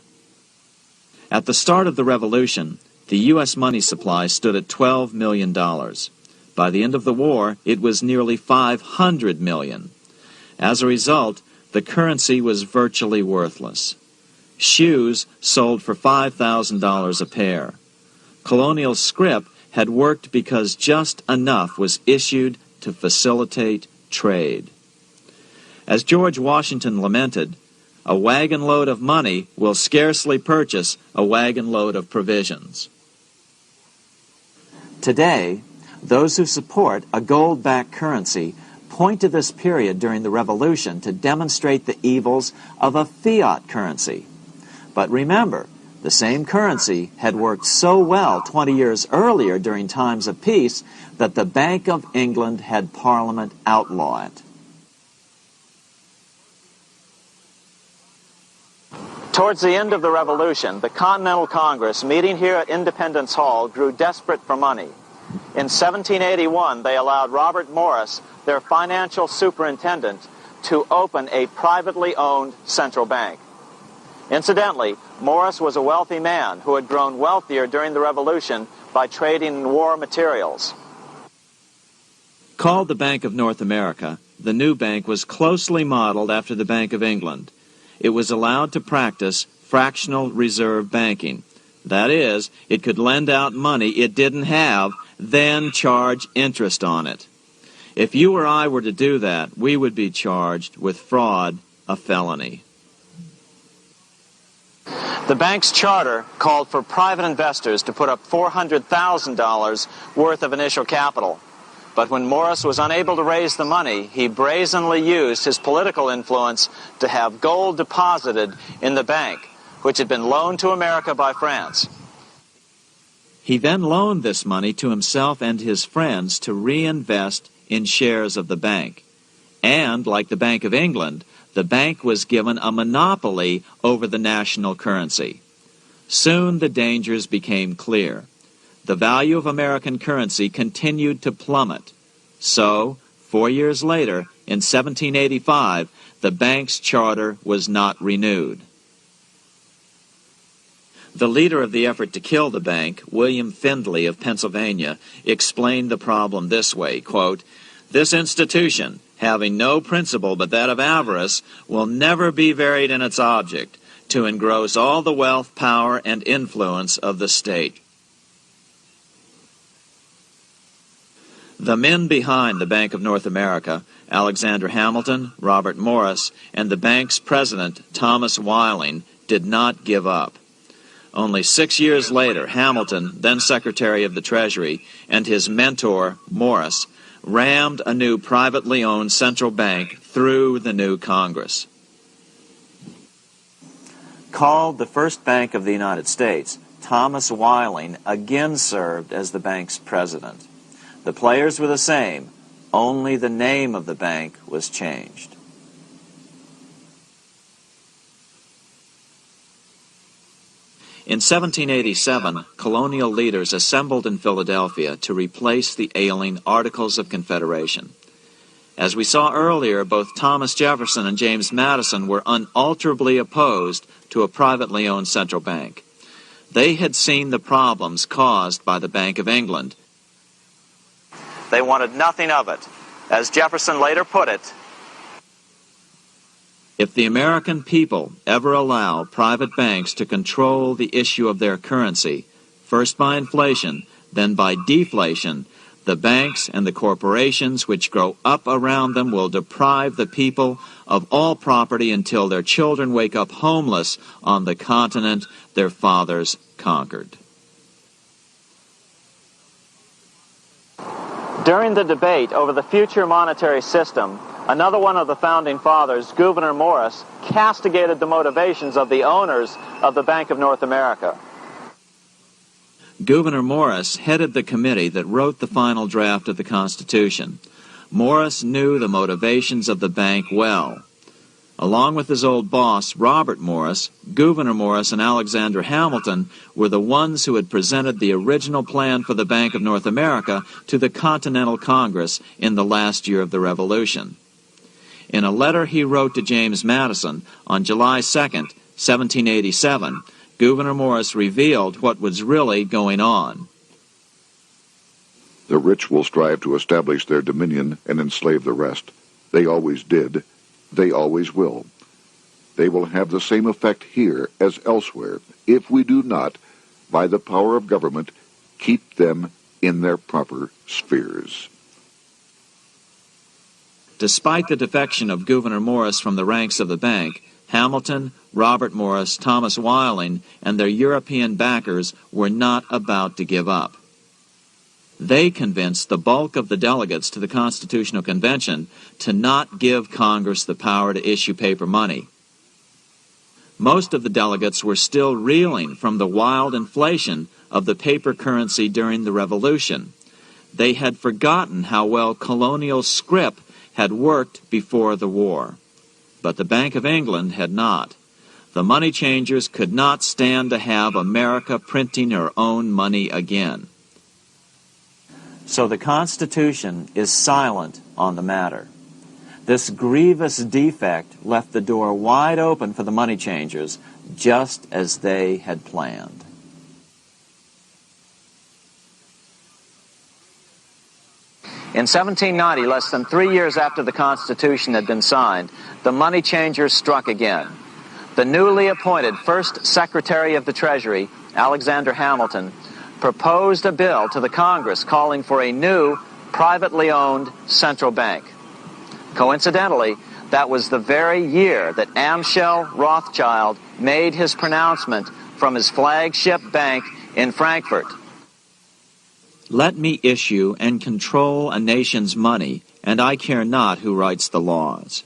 At the start of the Revolution, the U.S. money supply stood at $12 million. By the end of the war, it was nearly $500 million. As a result, the currency was virtually worthless. Shoes sold for $5,000 a pair. Colonial scrip had worked because just enough was issued to facilitate trade. As George Washington lamented, a wagon load of money will scarcely purchase a wagon load of provisions. Today, those who support a gold-backed currency point to this period during the Revolution to demonstrate the evils of a fiat currency. But remember, the same currency had worked so well 20 years earlier during times of peace that the Bank of England had Parliament outlaw it.
Towards the end of the Revolution, the Continental Congress, meeting here at Independence Hall, grew desperate for money. In 1781, they allowed Robert Morris, their financial superintendent, to open a privately owned central bank. Incidentally, Morris was a wealthy man who had grown wealthier during the Revolution by trading in war materials.
Called the Bank of North America, the new bank was closely modeled after the Bank of England. It was allowed to practice fractional reserve banking. That is, it could lend out money it didn't have, then charge interest on it. If you or I were to do that, we would be charged with fraud, a felony.
The bank's charter called for private investors to put up $400,000 worth of initial capital. But when Morris was unable to raise the money, he brazenly used his political influence to have gold deposited in the bank, which had been loaned to America by France.
He then loaned this money to himself and his friends to reinvest in shares of the bank. And, like the Bank of England, the bank was given a monopoly over the national currency. Soon the dangers became clear. The value of American currency continued to plummet. So, 4 years later, in 1785, the bank's charter was not renewed. The leader of the effort to kill the bank, William Findley of Pennsylvania, explained the problem this way, quote, "This institution, having no principle but that of avarice, will never be varied in its object, to engross all the wealth, power, and influence of the state." The men behind the Bank of North America, Alexander Hamilton, Robert Morris, and the bank's president, Thomas Whiling, did not give up. Only 6 years later, Hamilton, then Secretary of the Treasury, and his mentor, Morris, rammed a new privately owned central bank through the new Congress. Called the first Bank of the United States, Thomas Whiling again served as the bank's president. The players were the same, only the name of the bank was changed. In 1787, colonial leaders assembled in Philadelphia to replace the ailing Articles of Confederation. As we saw earlier, both Thomas Jefferson and James Madison were unalterably opposed to a privately owned central bank. They had seen the problems caused by the Bank of England.
They wanted nothing of it. As Jefferson later put it,
"If the American people ever allow private banks to control the issue of their currency, first by inflation, then by deflation, the banks and the corporations which grow up around them will deprive the people of all property until their children wake up homeless on the continent their fathers conquered."
during the debate over the future monetary system, another one of the founding fathers, Gouverneur Morris, castigated the motivations of the owners of the Bank of North America.
Gouverneur Morris headed the committee that wrote the final draft of the Constitution. Morris knew the motivations of the bank well. Along with his old boss, Robert Morris, Gouverneur Morris and Alexander Hamilton were the ones who had presented the original plan for the Bank of North America to the Continental Congress in the last year of the Revolution. In a letter he wrote to James Madison on July 2nd, 1787, Gouverneur Morris revealed what was really going on.
The rich will strive to establish their dominion and enslave the rest. They always did. They always will. They will have the same effect here as elsewhere if we do not, by the power of government, keep them in their proper spheres.
Despite the defection of Gouverneur Morris from the ranks of the bank, Hamilton, Robert Morris, Thomas Whiling, and their European backers were not about to give up. They convinced the bulk of the delegates to the Constitutional Convention to not give Congress the power to issue paper money. Most of the delegates were still reeling from the wild inflation of the paper currency during the Revolution. They had forgotten how well colonial scrip had worked before the war. But the Bank of England had not. The money changers could not stand to have America printing her own money again. So the Constitution is silent on the matter. This grievous defect left the door wide open for the money changers, just as they had planned.
In 1790, less than 3 years after the Constitution had been signed, the money changers struck again. The newly appointed first Secretary of the Treasury, Alexander Hamilton, proposed a bill to the Congress calling for a new, privately owned central bank. Coincidentally, that was the very year that Amschel Rothschild made his pronouncement from his flagship bank in Frankfurt.
Let me issue and control a nation's money, and I care not who writes the laws.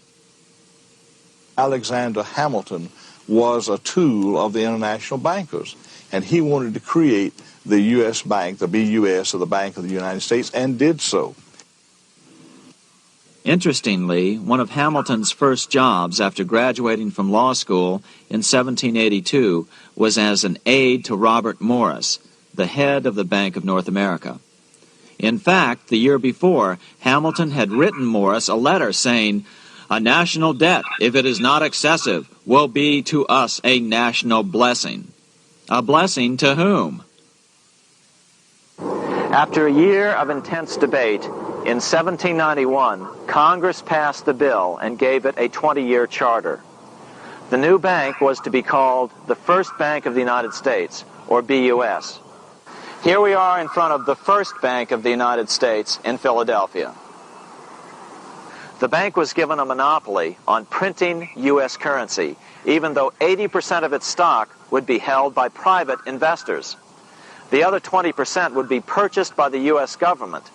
Alexander Hamilton was a tool of the international bankers, and he wanted to create the U.S. Bank, the BUS, or the Bank of the United States, and did so.
Interestingly, one of Hamilton's first jobs after graduating from law school in 1782 was as an aide to Robert Morris, the head of the Bank of North America. In fact, the year before, Hamilton had written Morris a letter saying, "A national debt, if it is not excessive, will be to us a national blessing." A blessing to whom?
After a year of intense debate, in 1791, Congress passed the bill and gave it a 20-year charter. The new bank was to be called the First Bank of the United States, or BUS. Here we are in front of the First Bank of the United States in Philadelphia. The bank was given a monopoly on printing U.S. currency, even though 80% of its stock would be held by private investors. The other 20% would be purchased by the U.S. government.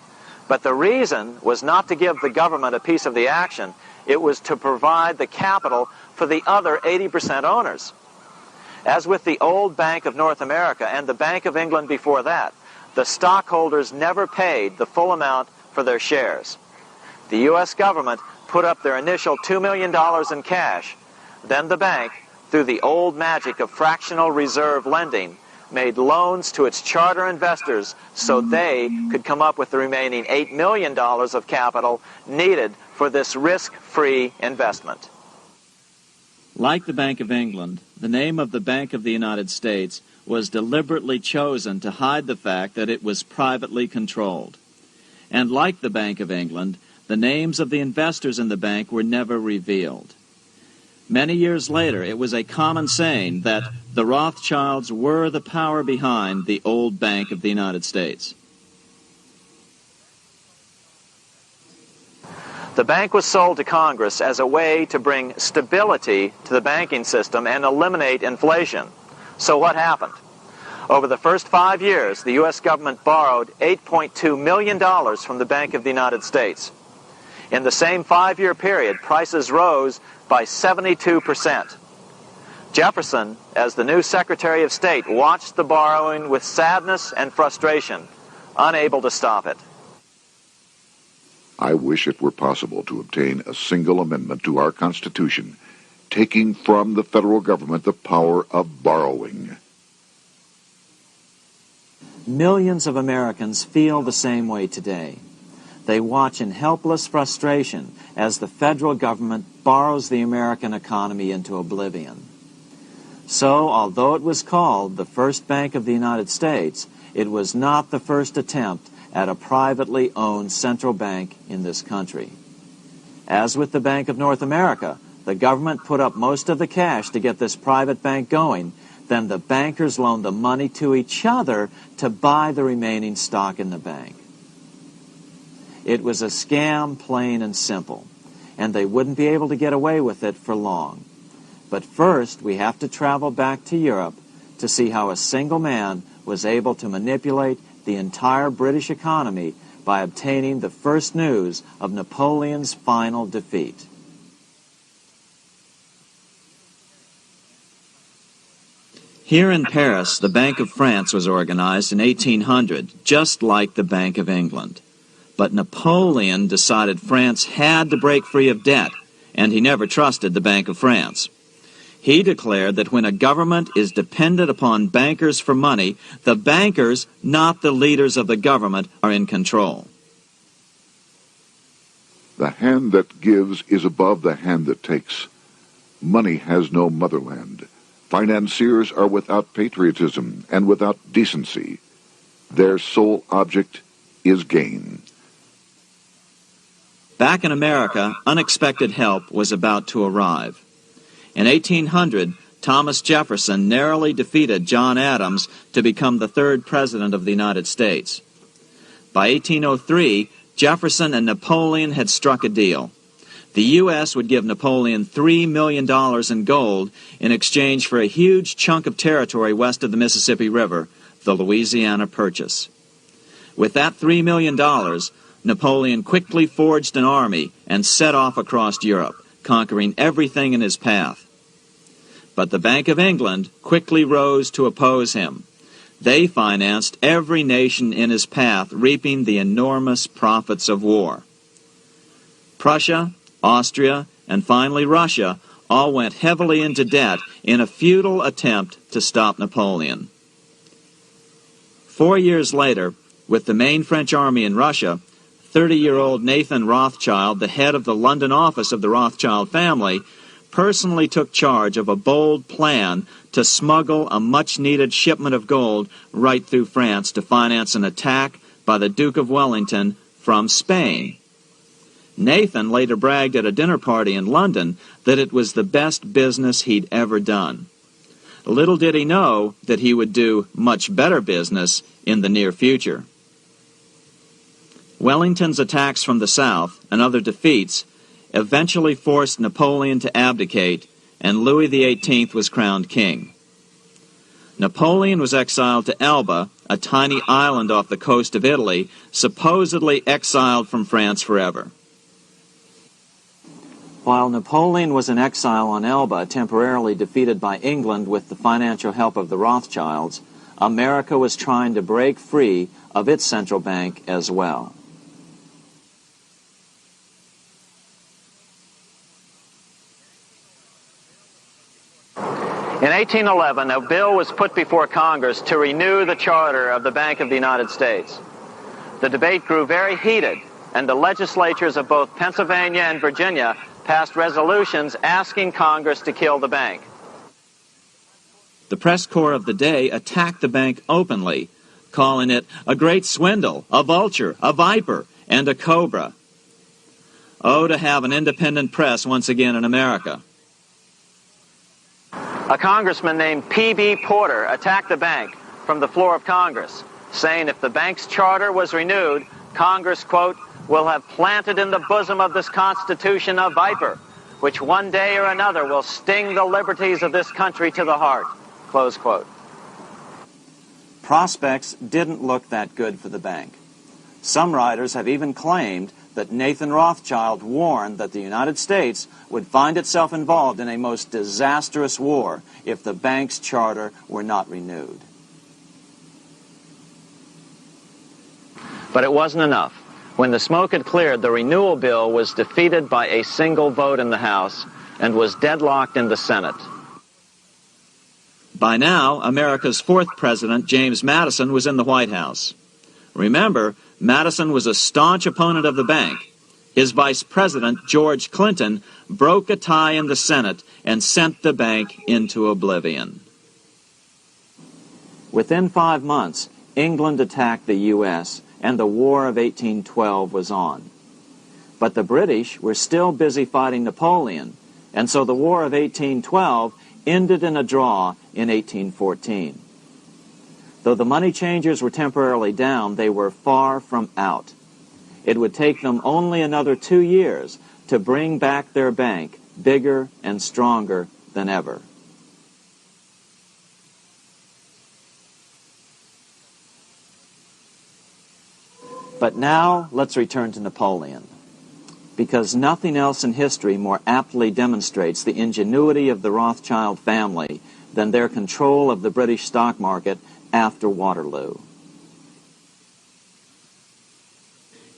But the reason was not to give the government a piece of the action. It was to provide the capital for the other 80% owners. As with the old Bank of North America and the Bank of England before that, the stockholders never paid the full amount for their shares. The U.S. government put up their initial $2 million in cash. Then the bank, through the old magic of fractional reserve lending, made loans to its charter investors so they could come up with the remaining $8 million of capital needed for this risk-free investment.
Like the Bank of England, the name of the Bank of the United States was deliberately chosen to hide the fact that it was privately controlled. And like the Bank of England, the names of the investors in the bank were never revealed. Many years later, it was a common saying that the Rothschilds were the power behind the old Bank of the United States.
The bank was sold to Congress as a way to bring stability to the banking system and eliminate inflation. So what happened? Over the first 5 years, the U.S. government borrowed $8.2 million from the Bank of the United States. In the same 5-year period, prices rose by 72%. Jefferson, as the new Secretary of State, watched the borrowing with sadness and frustration, unable to stop it.
I wish it were possible to obtain a single amendment to our Constitution taking from the federal government the power of borrowing.
Millions of Americans feel the same way today. They watch in helpless frustration as the federal government borrows the American economy into oblivion. So, although it was called the first Bank of the United States, it was not the first attempt at a privately owned central bank in this country. As with the Bank of North America, the government put up most of the cash to get this private bank going. Then the bankers loaned the money to each other to buy the remaining stock in the bank. It was a scam, plain and simple, and they wouldn't be able to get away with it for long. But first, we have to travel back to Europe to see how a single man was able to manipulate the entire British economy by obtaining the first news of Napoleon's final defeat. Here in Paris, the Bank of France was organized in 1800, just like the Bank of England. But Napoleon decided France had to break free of debt, and he never trusted the Bank of France. He declared that when a government is dependent upon bankers for money, the bankers, not the leaders of the government, are in control.
The hand that gives is above the hand that takes. Money has no motherland. Financiers are without patriotism and without decency. Their sole object is gain.
Back in America, unexpected help was about to arrive. In 1800, Thomas Jefferson narrowly defeated John Adams to become the third president of the United States. By 1803, Jefferson and Napoleon had struck a deal. The U.S. would give Napoleon $3 million in gold in exchange for a huge chunk of territory west of the Mississippi River, the Louisiana Purchase. With that $3 million, Napoleon quickly forged an army and set off across Europe, conquering everything in his path. But the Bank of England quickly rose to oppose him. They financed every nation in his path, reaping the enormous profits of war. Prussia, Austria, and finally Russia all went heavily into debt in a futile attempt to stop Napoleon. 4 years later, with the main French army in Russia, 30-year-old Nathan Rothschild, the head of the London office of the Rothschild family, personally took charge of a bold plan to smuggle a much-needed shipment of gold right through France to finance an attack by the Duke of Wellington from Spain. Nathan later bragged at a dinner party in London that it was the best business he'd ever done. Little did he know that he would do much better business in the near future. Wellington's attacks from the south and other defeats eventually forced Napoleon to abdicate, and Louis XVIII was crowned king. Napoleon was exiled to Elba, a tiny island off the coast of Italy, supposedly exiled from France forever. While Napoleon was in exile on Elba, temporarily defeated by England with the financial help of the Rothschilds, America was trying to break free of its central bank as well.
In 1811, a bill was put before Congress to renew the charter of the Bank of the United States. The debate grew very heated, and the legislatures of both Pennsylvania and Virginia passed resolutions asking Congress to kill the bank.
The press corps of the day attacked the bank openly, calling it a great swindle, a vulture, a viper, and a cobra. Oh, to have an independent press once again in America.
A congressman named P.B. Porter attacked the bank from the floor of Congress, saying if the bank's charter was renewed, Congress, quote, will have planted in the bosom of this Constitution a viper, which one day or another will sting the liberties of this country to the heart, close quote.
Prospects didn't look that good for the bank. Some writers have even claimed that Nathan Rothschild warned that the United States would find itself involved in a most disastrous war if the bank's charter were not renewed.
But it wasn't enough. When the smoke had cleared, the renewal bill was defeated by a single vote in the House, and was deadlocked in the Senate.
By now, America's fourth president, James Madison, was in the White House. Remember, Madison was a staunch opponent of the bank. His vice president, George Clinton, broke a tie in the Senate and sent the bank into oblivion. Within 5 months, England attacked the U.S., and the War of 1812 was on. But the British were still busy fighting Napoleon, and so the War of 1812 ended in a draw in 1814. Though the money changers were temporarily down, they were far from out. It would take them only another 2 years to bring back their bank bigger and stronger than ever. But now, let's return to Napoleon, because nothing else in history more aptly demonstrates the ingenuity of the Rothschild family than their control of the British stock market after Waterloo.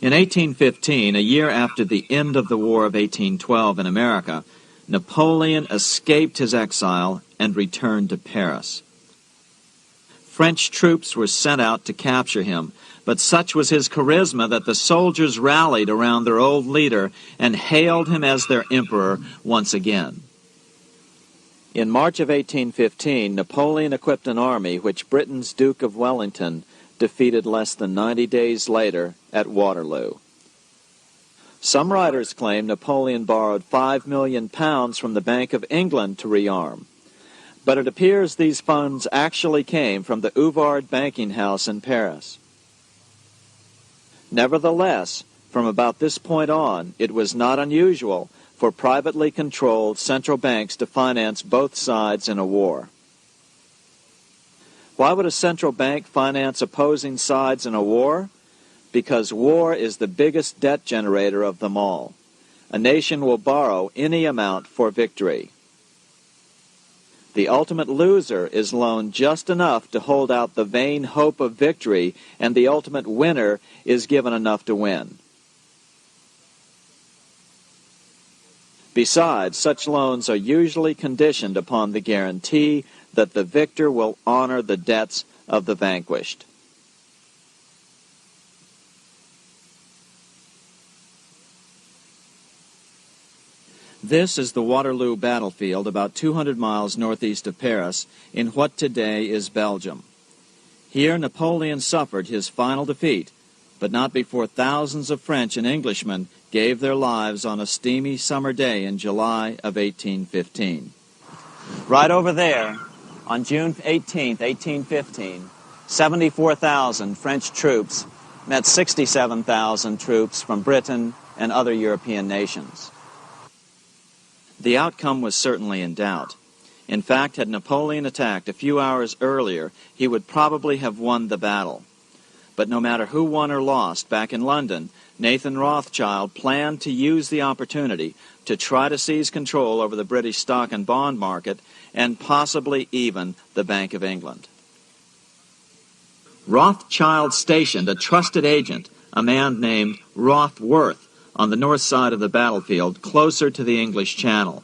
In 1815, a year after the end of the War of 1812 in America, Napoleon escaped his exile and returned to Paris. French troops were sent out to capture him, but such was his charisma that the soldiers rallied around their old leader and hailed him as their emperor once again. In March of 1815, Napoleon equipped an army which Britain's Duke of Wellington defeated less than 90 days later at Waterloo. Some writers claim Napoleon borrowed £5 million from the Bank of England to rearm, but it appears these funds actually came from the Ouvard banking house in Paris. Nevertheless, from about this point on, it was not unusual for privately controlled central banks to finance both sides in a war. Why would a central bank finance opposing sides in a war? Because war is the biggest debt generator of them all. A nation will borrow any amount for victory. The ultimate loser is loaned just enough to hold out the vain hope of victory, and the ultimate winner is given enough to win. Besides, such loans are usually conditioned upon the guarantee that the victor will honor the debts of the vanquished. This is the Waterloo battlefield about 200 miles northeast of Paris in what today is Belgium. Here Napoleon suffered his final defeat, but not before thousands of French and Englishmen gave their lives on a steamy summer day in July of 1815. Right over there, on June 18, 1815, 74,000 French troops met 67,000 troops from Britain and other European nations. The outcome was certainly in doubt. In fact, had Napoleon attacked a few hours earlier, he would probably have won the battle. But no matter who won or lost, back in London, Nathan Rothschild planned to use the opportunity to try to seize control over the British stock and bond market and possibly even the Bank of England. Rothschild stationed a trusted agent, a man named Rothworth, on the north side of the battlefield, closer to the English Channel.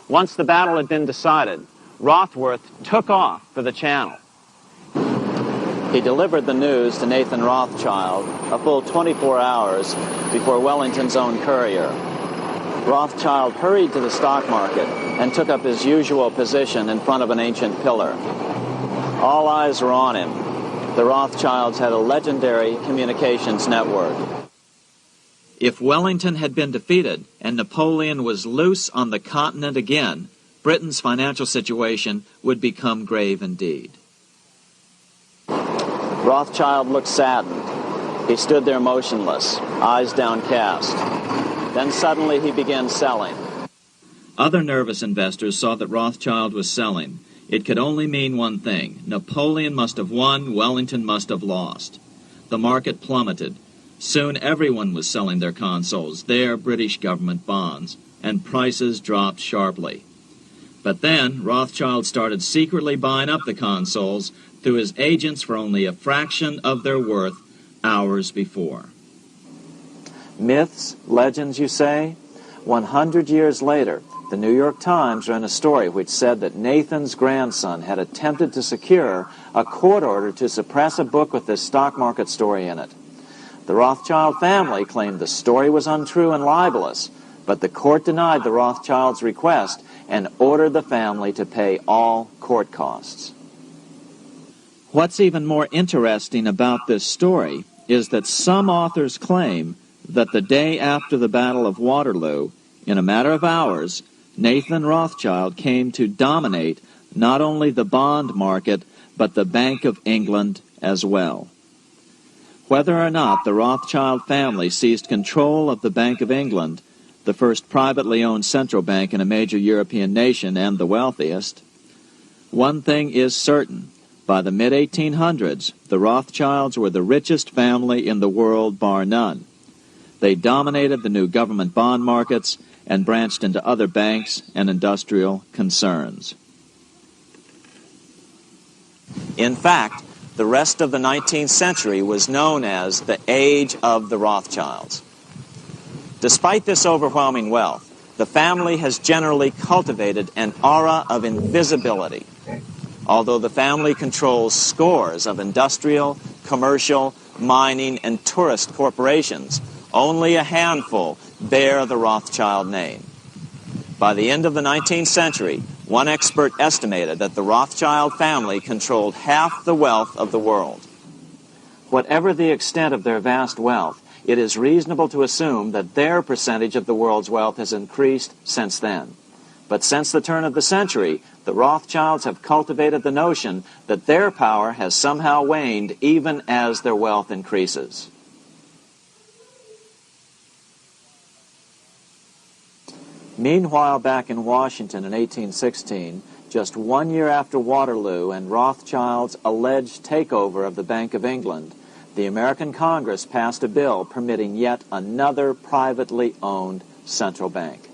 Once the battle had been decided, Rothworth took off for the Channel.
He delivered the news to Nathan Rothschild a full 24 hours before Wellington's own courier. Rothschild hurried to the stock market and took up his usual position in front of an ancient pillar. All eyes were on him. The Rothschilds had a legendary communications network. If Wellington had been defeated and Napoleon was loose on the continent again, Britain's financial situation would become grave indeed. Rothschild looked saddened. He stood there motionless, eyes downcast. Then suddenly he began selling. Other nervous investors saw that Rothschild was selling. It could only mean one thing. Napoleon must have won, Wellington must have lost. The market plummeted. Soon everyone was selling their consols, their British government bonds, and prices dropped sharply. But then Rothschild started secretly buying up the consols through his agents for only a fraction of their worth hours before. Myths, legends, you say? 100 years later, the New York Times ran a story which said that Nathan's grandson had attempted to secure a court order to suppress a book with this stock market story in it. The Rothschild family claimed the story was untrue and libelous, but the court denied the Rothschilds' request and ordered the family to pay all court costs. What's even more interesting about this story is that some authors claim that the day after the Battle of Waterloo, in a matter of hours, Nathan Rothschild came to dominate not only the bond market, but the Bank of England as well. Whether or not the Rothschild family seized control of the Bank of England, the first privately owned central bank in a major European nation and the wealthiest, one thing is certain. By the mid-1800s, the Rothschilds were the richest family in the world, bar none. They dominated the new government bond markets and branched into other banks and industrial concerns. In fact, the rest of the 19th century was known as the Age of the Rothschilds. Despite this overwhelming wealth, the family has generally cultivated an aura of invisibility. Although the family controls scores of industrial, commercial, mining, and tourist corporations, only a handful bear the Rothschild name. By the end of the 19th century, one expert estimated that the Rothschild family controlled half the wealth of the world. Whatever the extent of their vast wealth, it is reasonable to assume that their percentage of the world's wealth has increased since then. But since the turn of the century, the Rothschilds have cultivated the notion that their power has somehow waned even as their wealth increases. Meanwhile, back in Washington in 1816, just 1 year after Waterloo and Rothschild's alleged takeover of the Bank of England, the American Congress passed a bill permitting yet another privately owned central bank.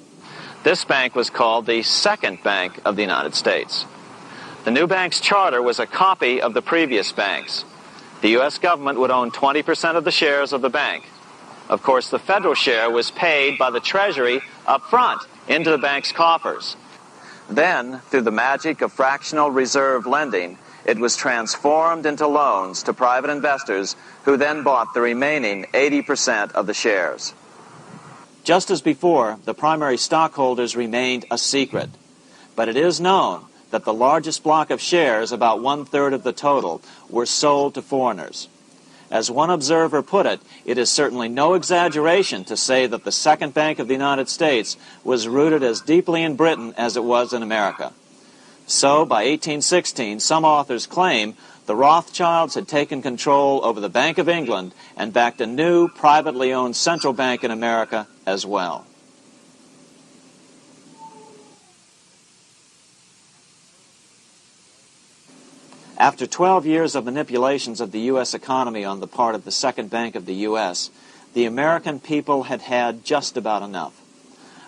This bank was called the Second Bank of the United States. The new bank's charter was a copy of the previous bank's. The U.S. government would own 20% of the shares of the bank. Of course, the federal share was paid by the Treasury up front into the bank's coffers. Then, through the magic of fractional reserve lending, it was transformed into loans to private investors who then bought the remaining 80% of the shares.
Just as before, the primary stockholders remained a secret. But it is known that the largest block of shares, about 1/3 of the total, were sold to foreigners. As one observer put it, it is certainly no exaggeration to say that the Second Bank of the United States was rooted as deeply in Britain as it was in America. So, by 1816, some authors claim the Rothschilds had taken control over the Bank of England and backed a new privately owned central bank in America as well. After 12 years of manipulations of the U.S. economy on the part of the Second Bank of the U.S., the American people had had just about enough.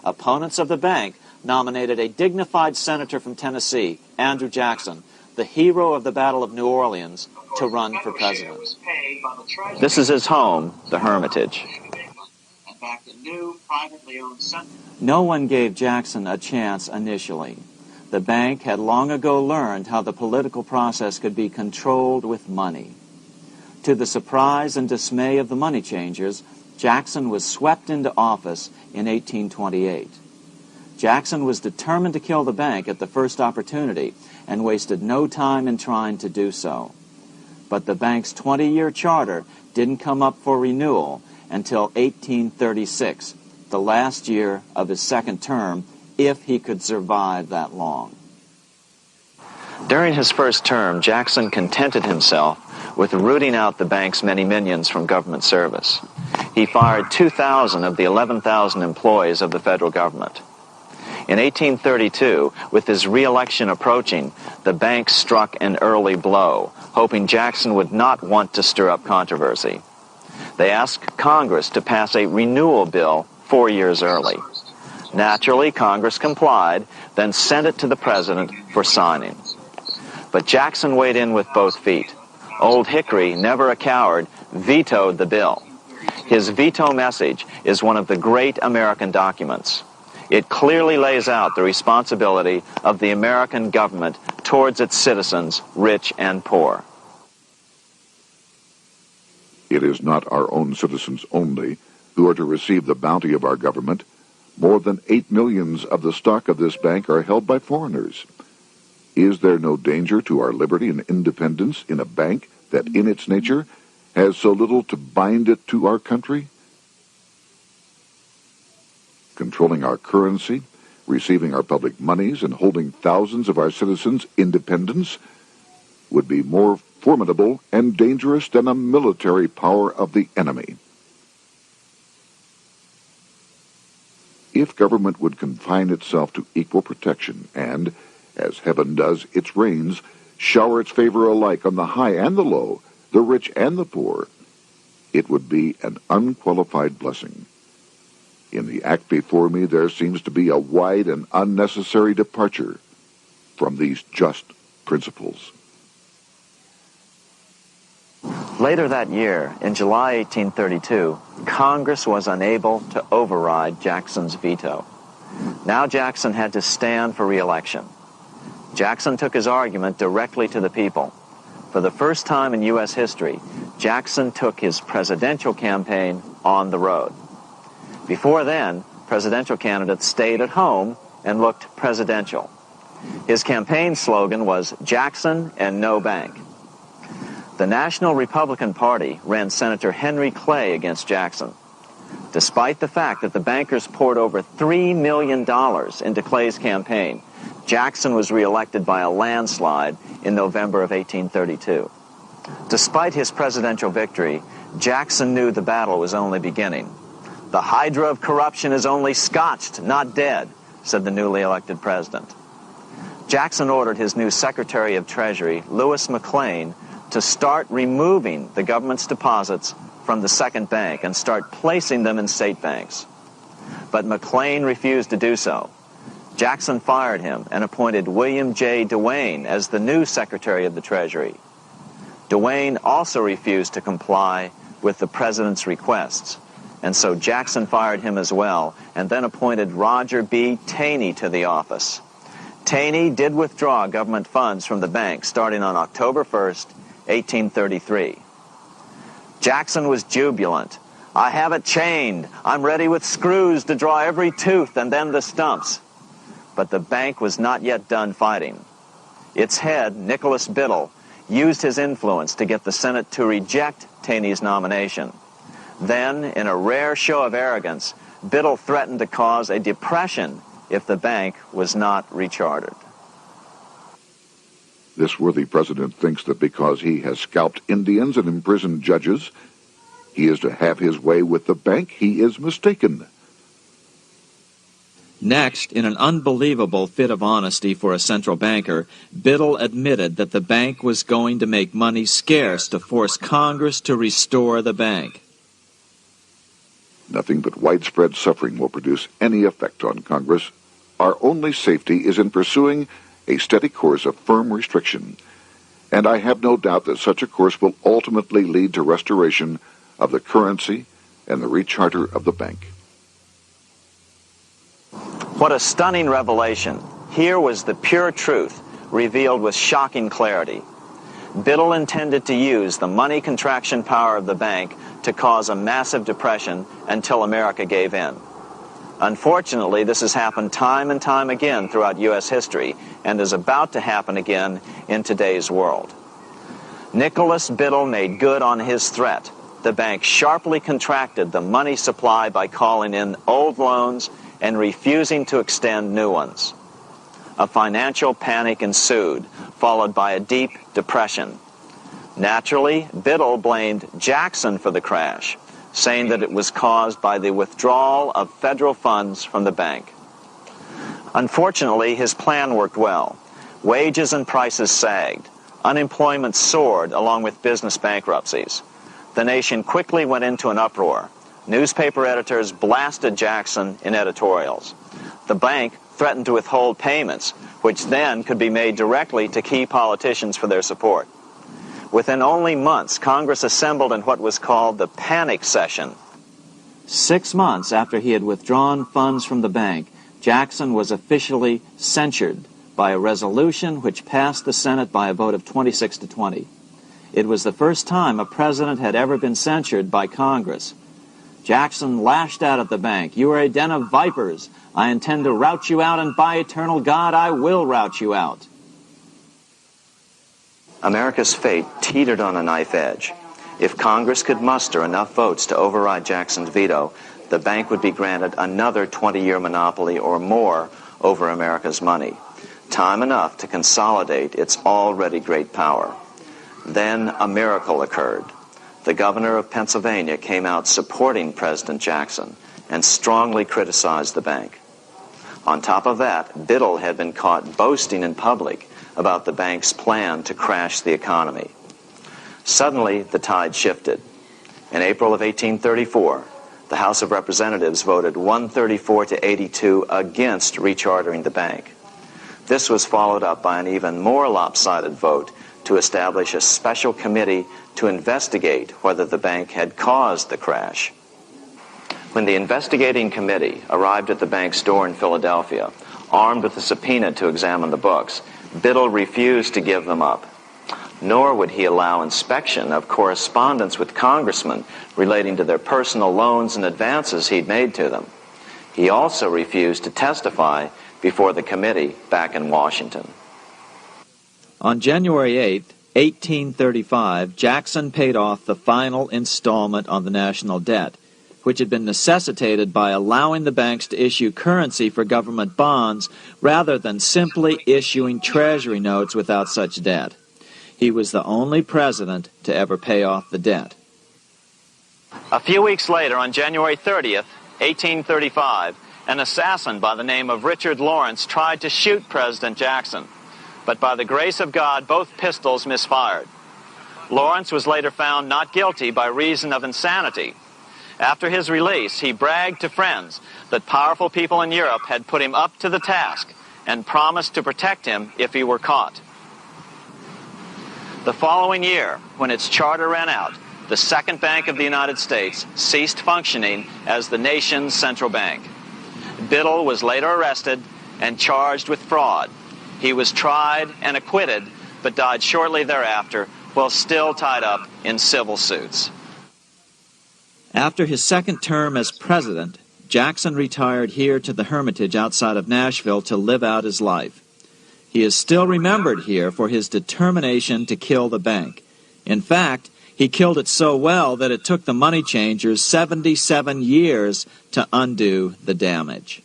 Opponents of the bank nominated a dignified senator from Tennessee, Andrew Jackson, the hero of the Battle of New Orleans, to run for president.
This is his home, the Hermitage.
No one gave Jackson a chance initially. The bank had long ago learned how the political process could be controlled with money. To the surprise and dismay of the money changers, Jackson was swept into office in 1828. Jackson was determined to kill the bank at the first opportunity and wasted no time in trying to do so. But the bank's 20-year charter didn't come up for renewal until 1836, the last year of his second term, if he could survive that long.
During his first term, Jackson contented himself with rooting out the bank's many minions from government service. He fired 2,000 of the 11,000 employees of the federal government. In 1832, with his re-election approaching, the bank struck an early blow, hoping Jackson would not want to stir up controversy. They asked Congress to pass a renewal bill 4 years early. Naturally, Congress complied, then sent it to the president for signing. But Jackson weighed in with both feet. Old Hickory, never a coward, vetoed the bill. His veto message is one of the great American documents. It clearly lays out the responsibility of the American government towards its citizens, rich and poor.
It is not our own citizens only who are to receive the bounty of our government. More than 8 million of the stock of this bank are held by foreigners. Is there no danger to our liberty and independence in a bank that in its nature has so little to bind it to our country? Controlling our currency, receiving our public monies, and holding thousands of our citizens' independence would be more formidable and dangerous than a military power of the enemy. If government would confine itself to equal protection and, as heaven does its rains, shower its favor alike on the high and the low, the rich and the poor, it would be an unqualified blessing. In the act before me, there seems to be a wide and unnecessary departure from these just principles.
Later that year, in July 1832, Congress was unable to override Jackson's veto. Now Jackson had to stand for re-election. Jackson took his argument directly to the people. For the first time in U.S. history, Jackson took his presidential campaign on the road. Before then, presidential candidates stayed at home and looked presidential. His campaign slogan was "Jackson and no bank." The National Republican Party ran Senator Henry Clay against Jackson. Despite the fact that the bankers poured over $3 million into Clay's campaign, Jackson was reelected by a landslide in November of 1832. Despite his presidential victory, Jackson knew the battle was only beginning. "The hydra of corruption is only scotched, not dead," said the newly elected president. Jackson ordered his new Secretary of Treasury, Lewis McLean, to start removing the government's deposits from the second bank and start placing them in state banks. But McLean refused to do so. Jackson fired him and appointed William J. Duane as the new Secretary of the Treasury. Duane also refused to comply with the president's requests, and so Jackson fired him as well and then appointed Roger B. Taney to the office. Taney did withdraw government funds from the bank starting on October 1st, 1833. Jackson was jubilant. "I have it chained. I'm ready with screws to draw every tooth and then the stumps." But the bank was not yet done fighting. Its head, Nicholas Biddle, used his influence to get the Senate to reject Taney's nomination. Then, in a rare show of arrogance, Biddle threatened to cause a depression if the bank was not rechartered.
This worthy president thinks that because he has scalped Indians and imprisoned judges, he is to have his way with the bank. He is mistaken.
Next, in an unbelievable fit of honesty for a central banker, Biddle admitted that the bank was going to make money scarce to force Congress to restore the bank.
Nothing but widespread suffering will produce any effect on Congress. Our only safety is in pursuing a steady course of firm restriction, and I have no doubt that such a course will ultimately lead to restoration of the currency and the recharter of the bank.
What a stunning revelation. Here was the pure truth, revealed with shocking clarity. Biddle intended to use the money contraction power of the bank to cause a massive depression until America gave in. Unfortunately, this has happened time and time again throughout U.S. history and is about to happen again in today's world. Nicholas Biddle made good on his threat. The bank sharply contracted the money supply by calling in old loans and refusing to extend new ones. A financial panic ensued, followed by a deep depression. Naturally, Biddle blamed Jackson for the crash, saying that it was caused by the withdrawal of federal funds from the bank. Unfortunately, his plan worked well. Wages and prices sagged. Unemployment soared along with business bankruptcies. The nation quickly went into an uproar. Newspaper editors blasted Jackson in editorials. The bank threatened to withhold payments, which then could be made directly to key politicians for their support. Within only months, Congress assembled in what was called the panic session. 6 months after he had withdrawn funds from the bank, Jackson was officially censured by a resolution which passed the Senate by a vote of 26 to 20. It was the first time a president had ever been censured by Congress. Jackson lashed out at the bank. "You are a den of vipers. I intend to rout you out, and by eternal God, I will rout you out." America's fate teetered on a knife edge. If Congress could muster enough votes to override Jackson's veto, the bank would be granted another 20-year monopoly or more over America's money, time enough to consolidate its already great power. Then a miracle occurred. The governor of Pennsylvania came out supporting President Jackson and strongly criticized the bank. On top of that, Biddle had been caught boasting in public about the bank's plan to crash the economy. Suddenly, the tide shifted. In April of 1834, the House of Representatives voted 134 to 82 against rechartering the bank. This was followed up by an even more lopsided vote to establish a special committee to investigate whether the bank had caused the crash. When the investigating committee arrived at the bank's door in Philadelphia, armed with a subpoena to examine the books, Biddle refused to give them up. Nor would he allow inspection of correspondence with congressmen relating to their personal loans and advances he'd made to them. He also refused to testify before the committee back in Washington. On January 8, 1835, Jackson paid off the final installment on the national debt, which had been necessitated by allowing the banks to issue currency for government bonds rather than simply issuing treasury notes without such debt. He was the only president to ever pay off the debt. A few weeks later, on January 30th, 1835, an assassin by the name of Richard Lawrence tried to shoot President Jackson, but by the grace of God, both pistols misfired. Lawrence was later found not guilty by reason of insanity. After his release, he bragged to friends that powerful people in Europe had put him up to the task and promised to protect him if he were caught. The following year, when its charter ran out, the Second Bank of the United States ceased functioning as the nation's central bank. Biddle was later arrested and charged with fraud. He was tried and acquitted, but died shortly thereafter while still tied up in civil suits. After his second term as president, Jackson retired here to the Hermitage outside of Nashville to live out his life. He is still remembered here for his determination to kill the bank. In fact, he killed it so well that it took the money changers 77 years to undo the damage.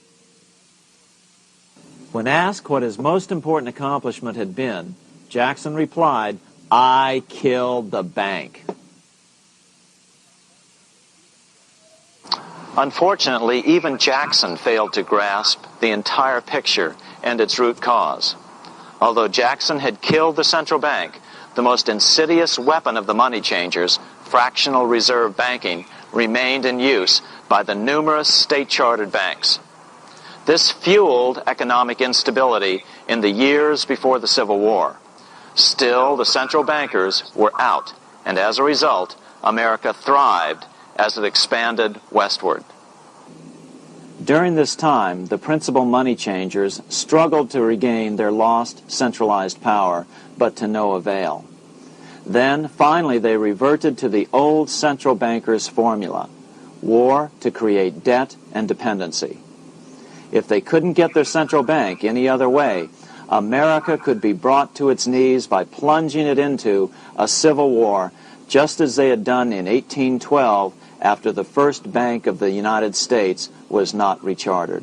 When asked what his most important accomplishment had been, Jackson replied, "I killed the bank." Unfortunately, even Jackson failed to grasp the entire picture and its root cause. Although Jackson had killed the central bank, the most insidious weapon of the money changers, fractional reserve banking, remained in use by the numerous state-chartered banks. This fueled economic instability in the years before the Civil War. Still, the central bankers were out, and as a result, America thrived as it expanded westward. During this time, the principal money changers struggled to regain their lost centralized power, but to no avail. Then, finally, they reverted to the old central bankers' formula: war to create debt and dependency. If they couldn't get their central bank any other way, America could be brought to its knees by plunging it into a civil war, just as they had done in 1812 after the first Bank of the United States was not rechartered.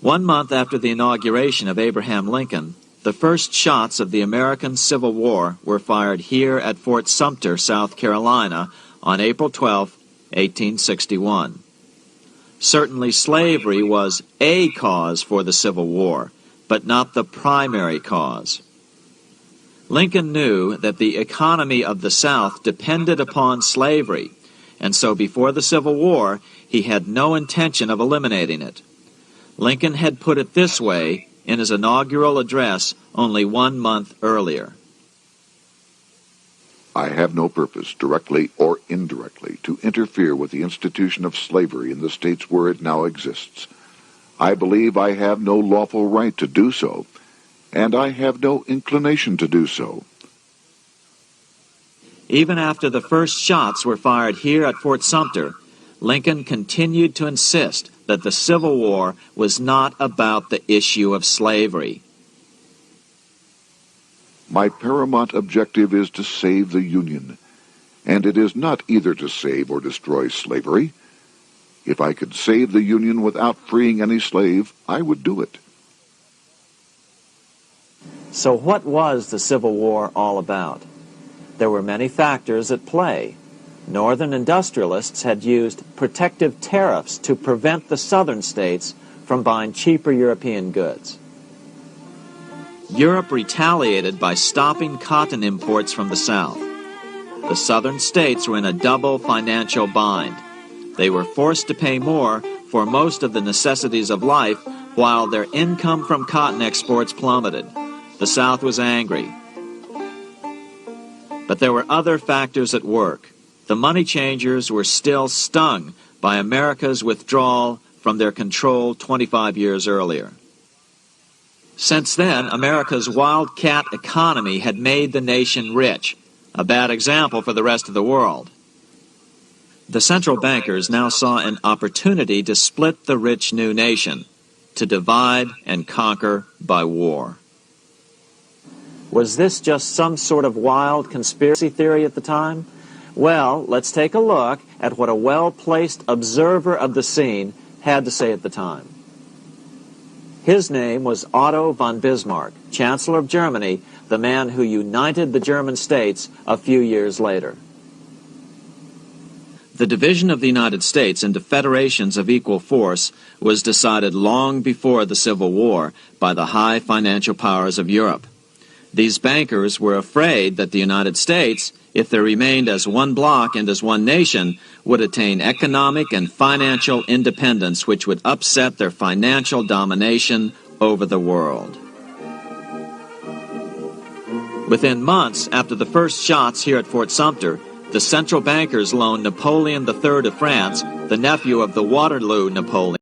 1 month after the inauguration of Abraham Lincoln, the first shots of the American Civil War were fired here at Fort Sumter, South Carolina, on April 12, 1861. Certainly slavery was a cause for the Civil War, but not the primary cause. Lincoln knew that the economy of the South depended upon slavery, and so before the Civil War, he had no intention of eliminating it. Lincoln had put it this way in his inaugural address only 1 month earlier.
I have no purpose, directly or indirectly, to interfere with the institution of slavery in the states where it now exists. I believe I have no lawful right to do so, and I have no inclination to do so.
Even after the first shots were fired here at Fort Sumter, Lincoln continued to insist that the Civil War was not about the issue of slavery.
My paramount objective is to save the Union, and it is not either to save or destroy slavery. If I could save the Union without freeing any slave, I would do it.
So what was the Civil War all about? There were many factors at play. Northern industrialists had used protective tariffs to prevent the southern states from buying cheaper European goods. Europe retaliated by stopping cotton imports from the South. The southern states were in a double financial bind. They were forced to pay more for most of the necessities of life, while their income from cotton exports plummeted. The South was angry. But there were other factors at work. The money changers were still stung by America's withdrawal from their control 25 years earlier. Since then, America's wildcat economy had made the nation rich, a bad example for the rest of the world. The central bankers now saw an opportunity to split the rich new nation, to divide and conquer by war. Was this just some sort of wild conspiracy theory at the time? Well, let's take a look at what a well-placed observer of the scene had to say at the time. His name was Otto von Bismarck, Chancellor of Germany, the man who united the German states a few years later. The division of the United States into federations of equal force was decided long before the Civil War by the high financial powers of Europe. These bankers were afraid that the United States, if they remained as one bloc and as one nation, would attain economic and financial independence, which would upset their financial domination over the world. Within months after the first shots here at Fort Sumter, the central bankers loaned Napoleon III of France, the nephew of the Waterloo Napoleon,